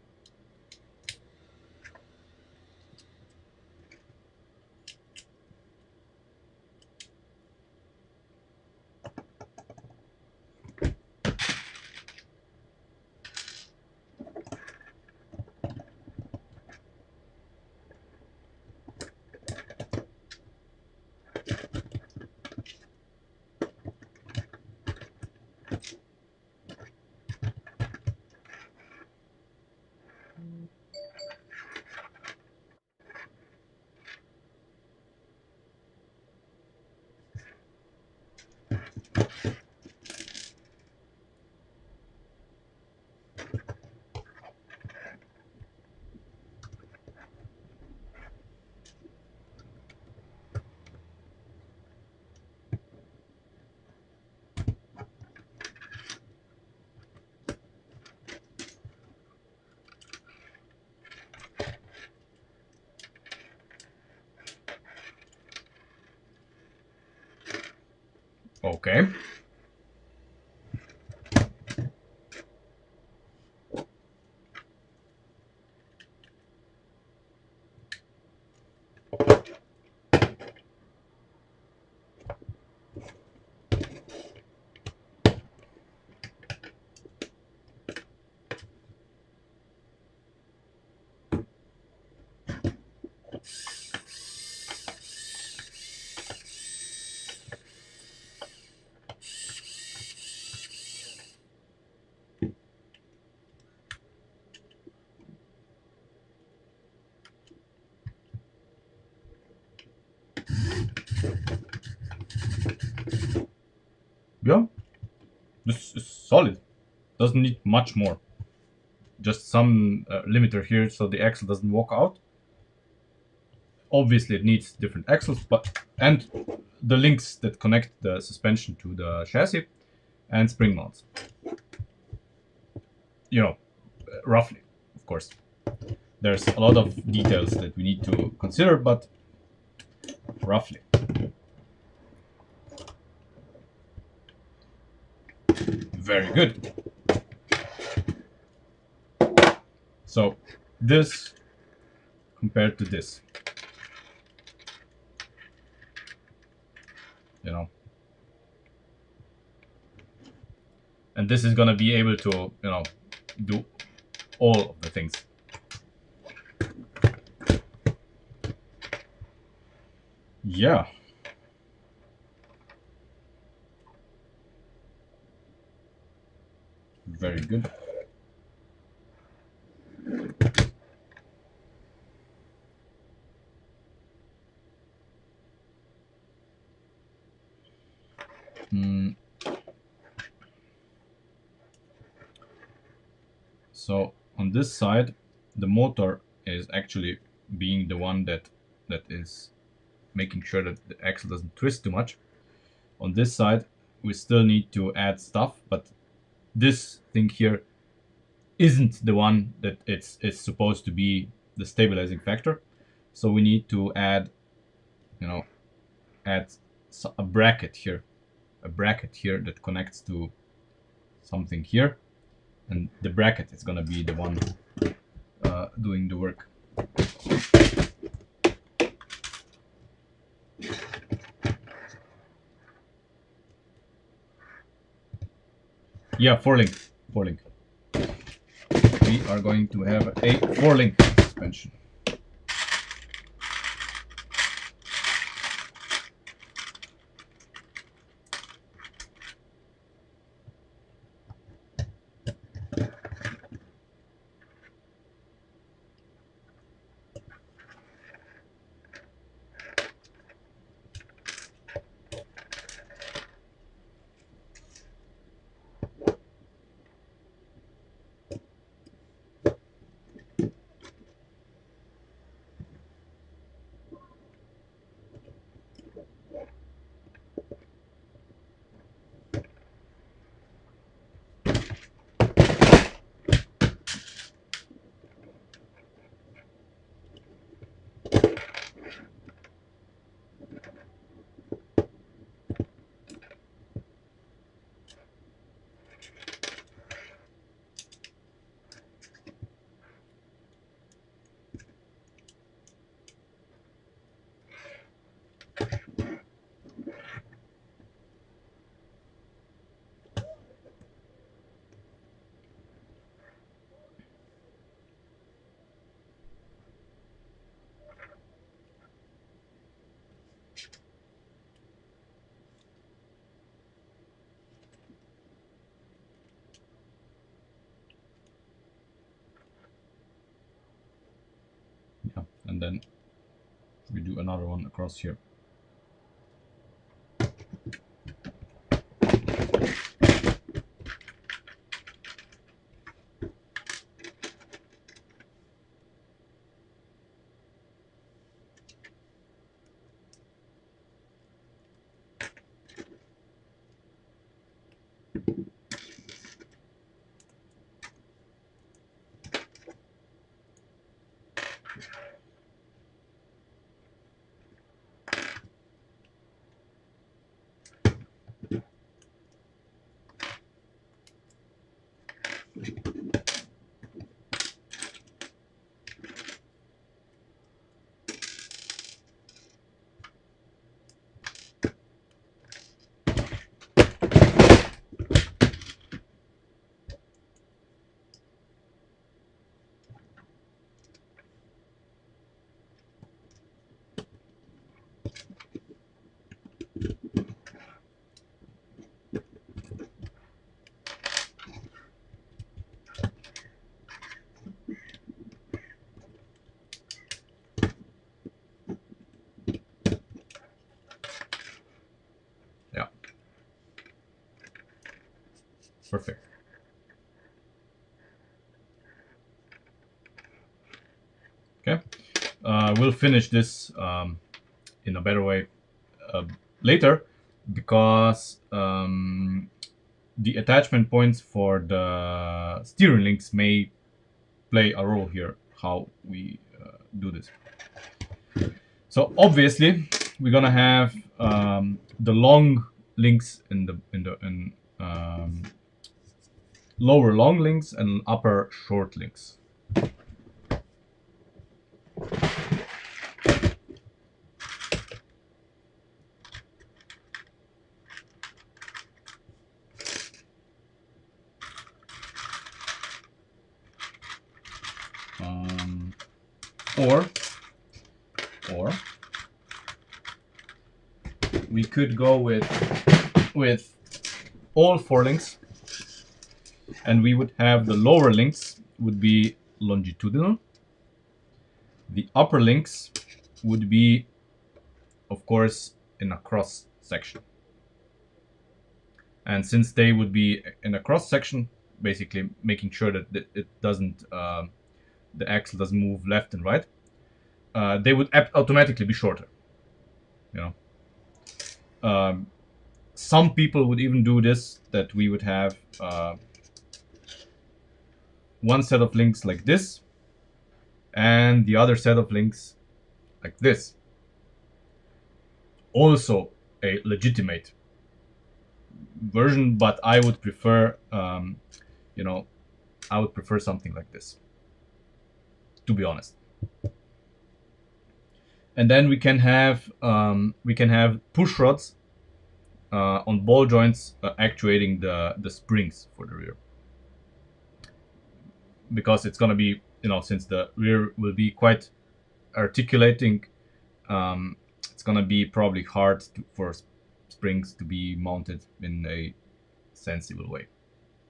Okay. Yeah, this is solid. Doesn't need much more. Just some limiter here so the axle doesn't walk out. obviously it needs different axles, and the links that connect the suspension to the chassis and spring mounts. You know, roughly, of course. There's a lot of details that we need to consider, but roughly. Very good. So this compared to this, you know, and this is gonna be able to, you know, do all of the things. Yeah. Very good. So on this side, the motor is actually being the one that is making sure that the axle doesn't twist too much. On this side, we still need to add stuff, but this thing here isn't the one that it's supposed to be the stabilizing factor. So we need to add, you know, add a bracket here that connects to something here, and the bracket is gonna be the one doing the work. Yeah, four-link. We are going to have a four-link suspension. Yeah, and then we do another one across here. Yeah. Perfect. Okay. we'll finish this in a better way later, because the attachment points for the steering links may play a role here, how we do this. So obviously we're gonna have the long links in lower long links and upper short links. Or we could go with all four links, and we would have the lower links would be longitudinal. The upper links would be, of course, in a cross section. And since they would be in a cross section, basically making sure that it doesn't, the axle doesn't move left and right, they would automatically be shorter. You know, some people would even do this, that we would have one set of links like this, and the other set of links like this. Also a legitimate version, but I would prefer, you know, I would prefer something like this, to be honest. And then we can have push rods on ball joints actuating the springs for the rear, because it's gonna be, you know, since the rear will be quite articulating, it's gonna be probably hard for springs to be mounted in a sensible way.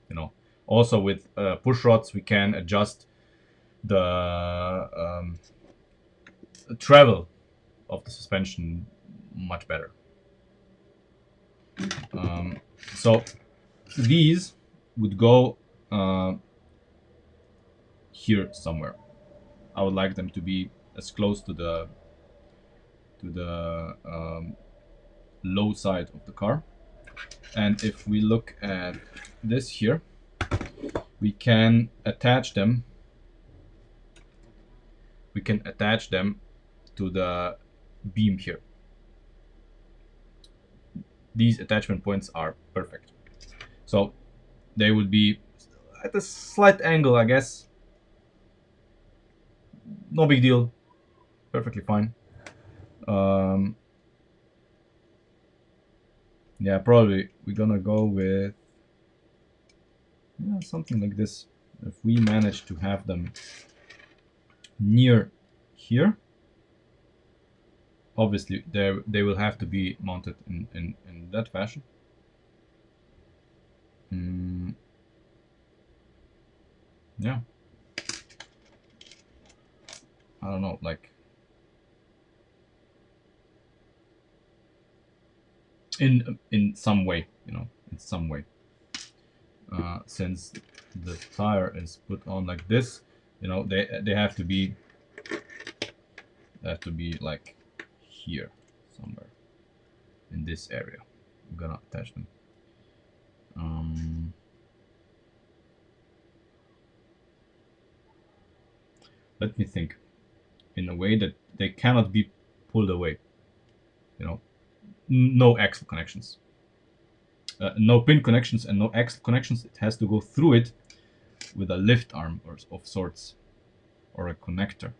You know, also with push rods we can adjust the travel of the suspension much better. So these would go here somewhere. I would like them to be as close to the low side of the car. And if we look at this here, we can attach them. We can attach them to the beam here. These attachment points are perfect. So they would be at a slight angle, I guess. No big deal. Perfectly fine. Yeah, probably we're gonna go with something like this. If we manage to have them near here, obviously they will have to be mounted in that fashion. Yeah, I don't know, like in some way, you know, in some way. Since the tire is put on like this, you know, they have to be like here somewhere in this area. I'm gonna attach them. Let me think. In a way that they cannot be pulled away. You know, no axle connections, no pin connections, and no axle connections. It has to go through it with a lift arm or of sorts, or a connector.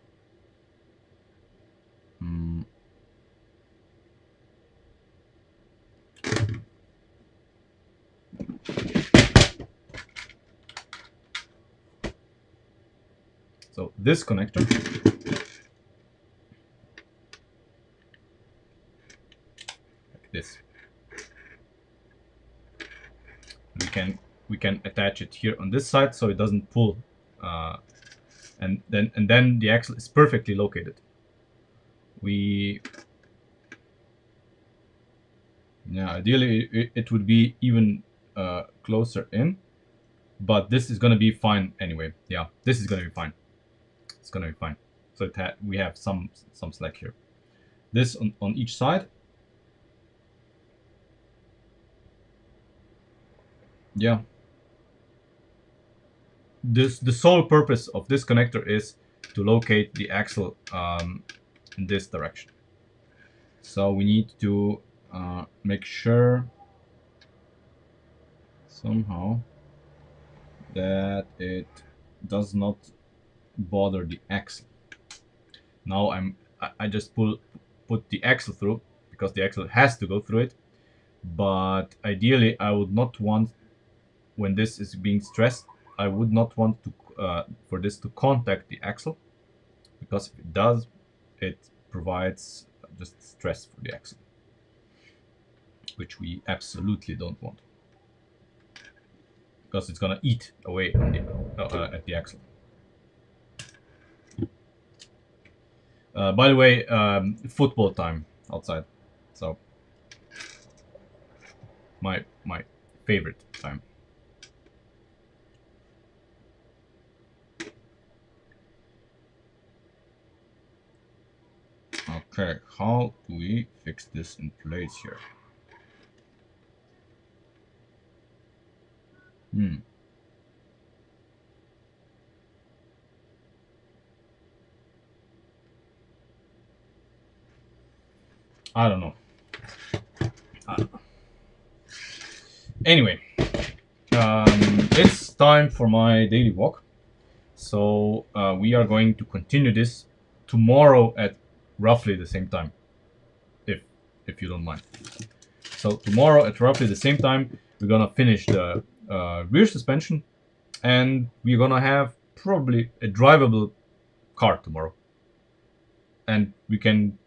So this connector, like this, we can attach it here on this side so it doesn't pull, and then the axle is perfectly located. Ideally it would be even closer in, but this is gonna be fine anyway. Yeah, this is gonna be fine. It's gonna be fine. So we have some slack here. This on each side. Yeah. The sole purpose of this connector is to locate the axle in this direction. So we need to make sure somehow that it does not bother the axle. Now I just put the axle through because the axle has to go through it. But ideally, I would not want, when this is being stressed, I would not want to for this to contact the axle, because if it does, it provides just stress for the axle, which we absolutely don't want, because it's gonna eat away on at the axle. By the way, football time outside, so my favorite time. Okay, how do we fix this in place here? I don't know. Anyway, it's time for my daily walk. So we are going to continue this tomorrow at roughly the same time, if you don't mind. So tomorrow at roughly the same time, we're gonna finish the rear suspension, and we're gonna have probably a drivable car tomorrow, and we can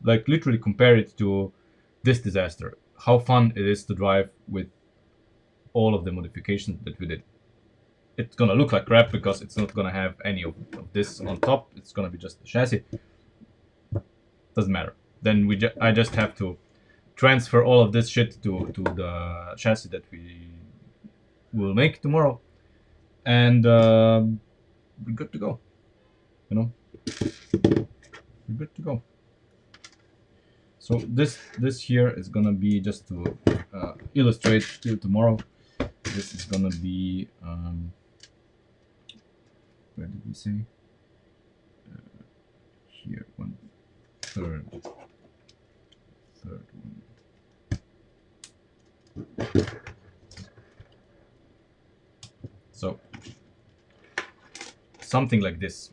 like literally compare it to this disaster. How fun it is to drive with all of the modifications that we did. It's gonna look like crap because it's not gonna have any of this on top. It's gonna be just the chassis. Doesn't matter. Then I just have to transfer all of this shit to the chassis that we will make tomorrow, and we're good to go. You know, we're good to go. So this here is gonna be just to illustrate till tomorrow. This is gonna be where did we say? Here, one third one. So something like this.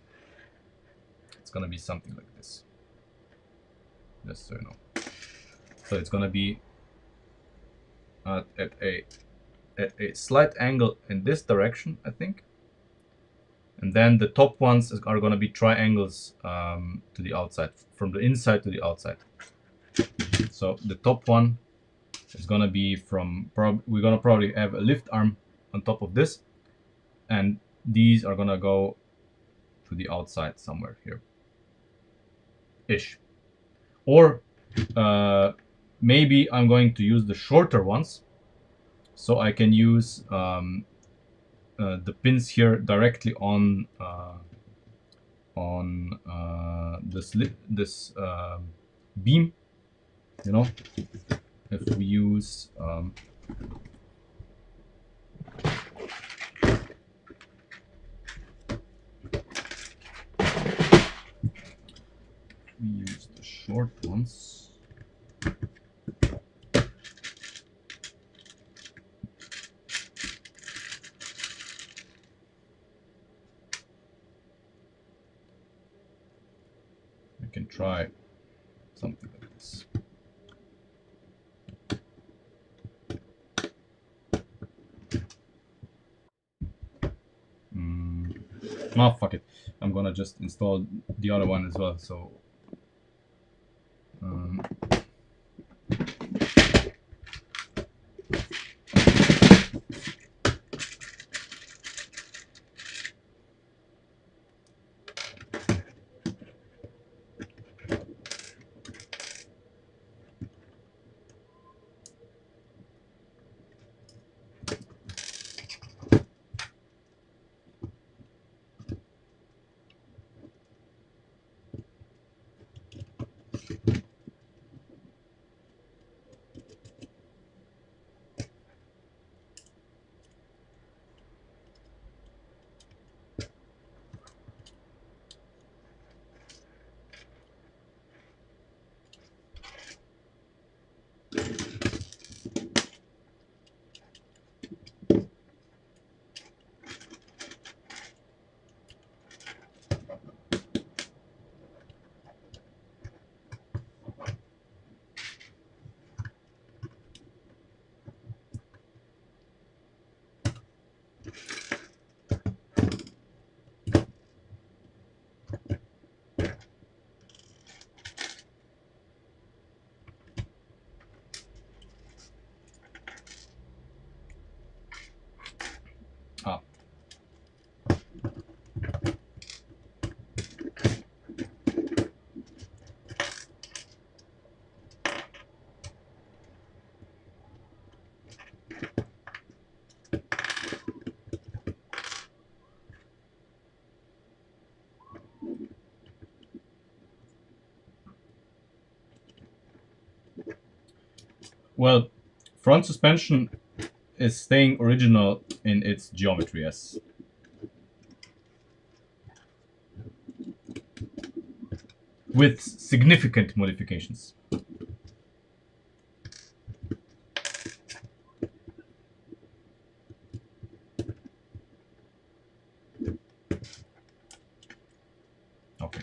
It's gonna be something like this. Just so you know. So it's gonna be at a slight angle in this direction, I think. And then the top ones are gonna be triangles to the outside, from the inside to the outside. So the top one is gonna be from we're gonna probably have a lift arm on top of this, and these are gonna go to the outside somewhere here, ish. Or maybe I'm going to use the shorter ones, so I can use the pins here directly on this beam. You know, if we use the short ones. We can try something like this. Oh, fuck it. I'm gonna just install the other one as well. So Ah. Well, front suspension is staying original in its geometry, yes. With significant modifications. Okay.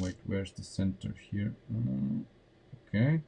Wait, where's the center here? Okay.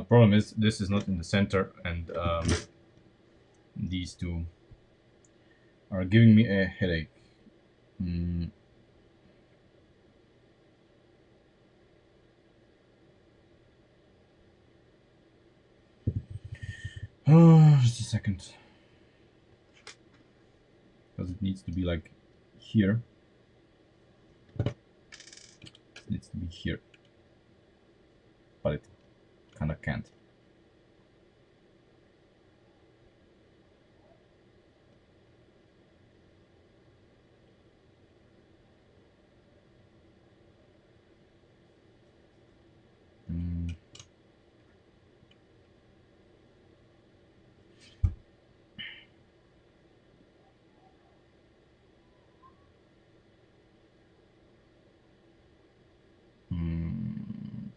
Problem is, this is not in the center, and these two are giving me a headache. Just a second. Because it needs to be like here. It needs to be here. But it kind of can't.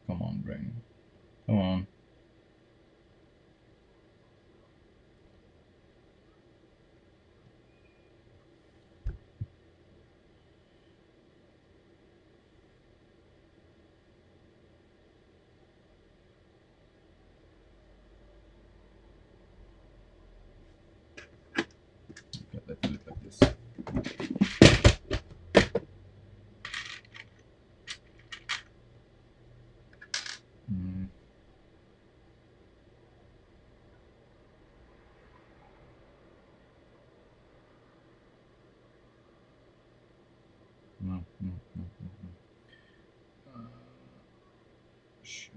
Come on, brain. Come on. Okay, let's do it like this. No. Shit.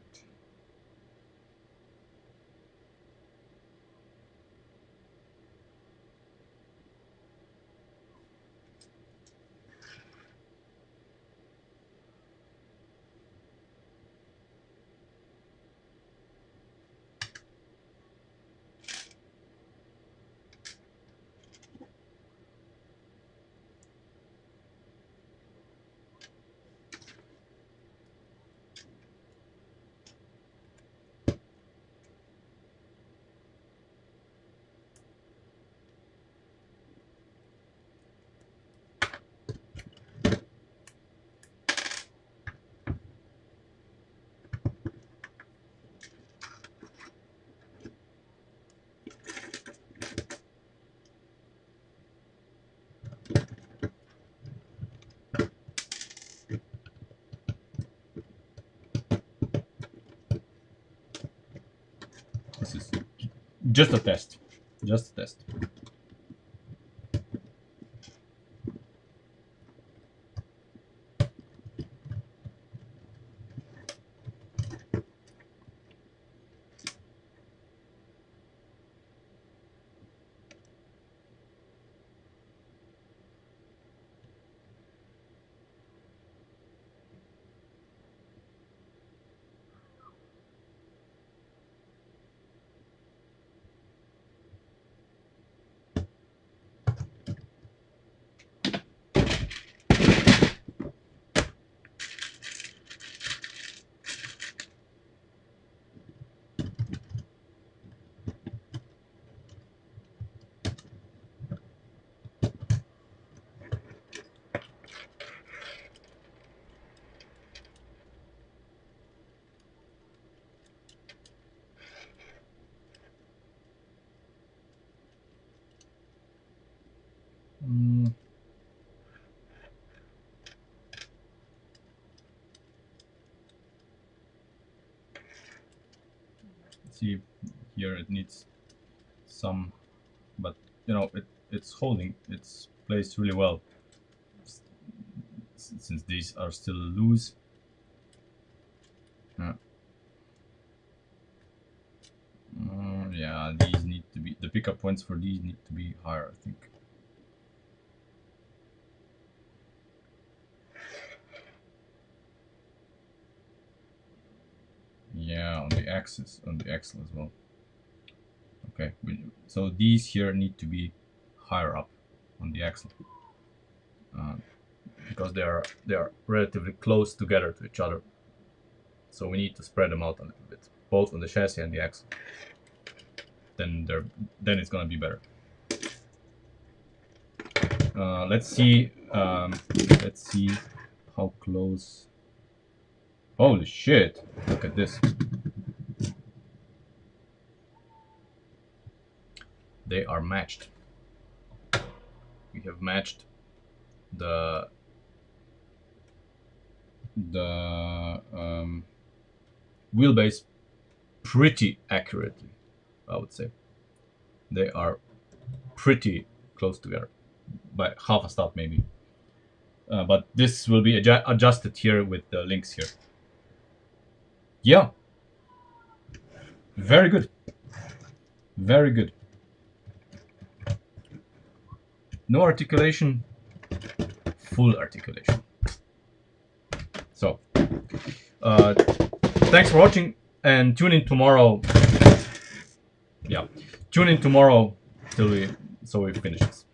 Just a test. Just a test. See, here it needs some, but you know, it's holding its place really well. Since these are still loose. Yeah, these need to be, the pickup points for these need to be higher, I think. Yeah, on the axis, on the axle as well. Okay, so these here need to be higher up on the axle, because they are relatively close together to each other. So we need to spread them out a little bit, both on the chassis and the axle. Then it's gonna be better. Let's see. Let's see how close. Holy shit! Look at this. They are matched. We have matched the wheelbase pretty accurately, I would say. They are pretty close together, by half a stop maybe. But this will be adjusted here with the links here. Yeah. Very good. Very good. No articulation, full articulation. So, thanks for watching, and tune in tomorrow. Yeah, tune in tomorrow till we finish this.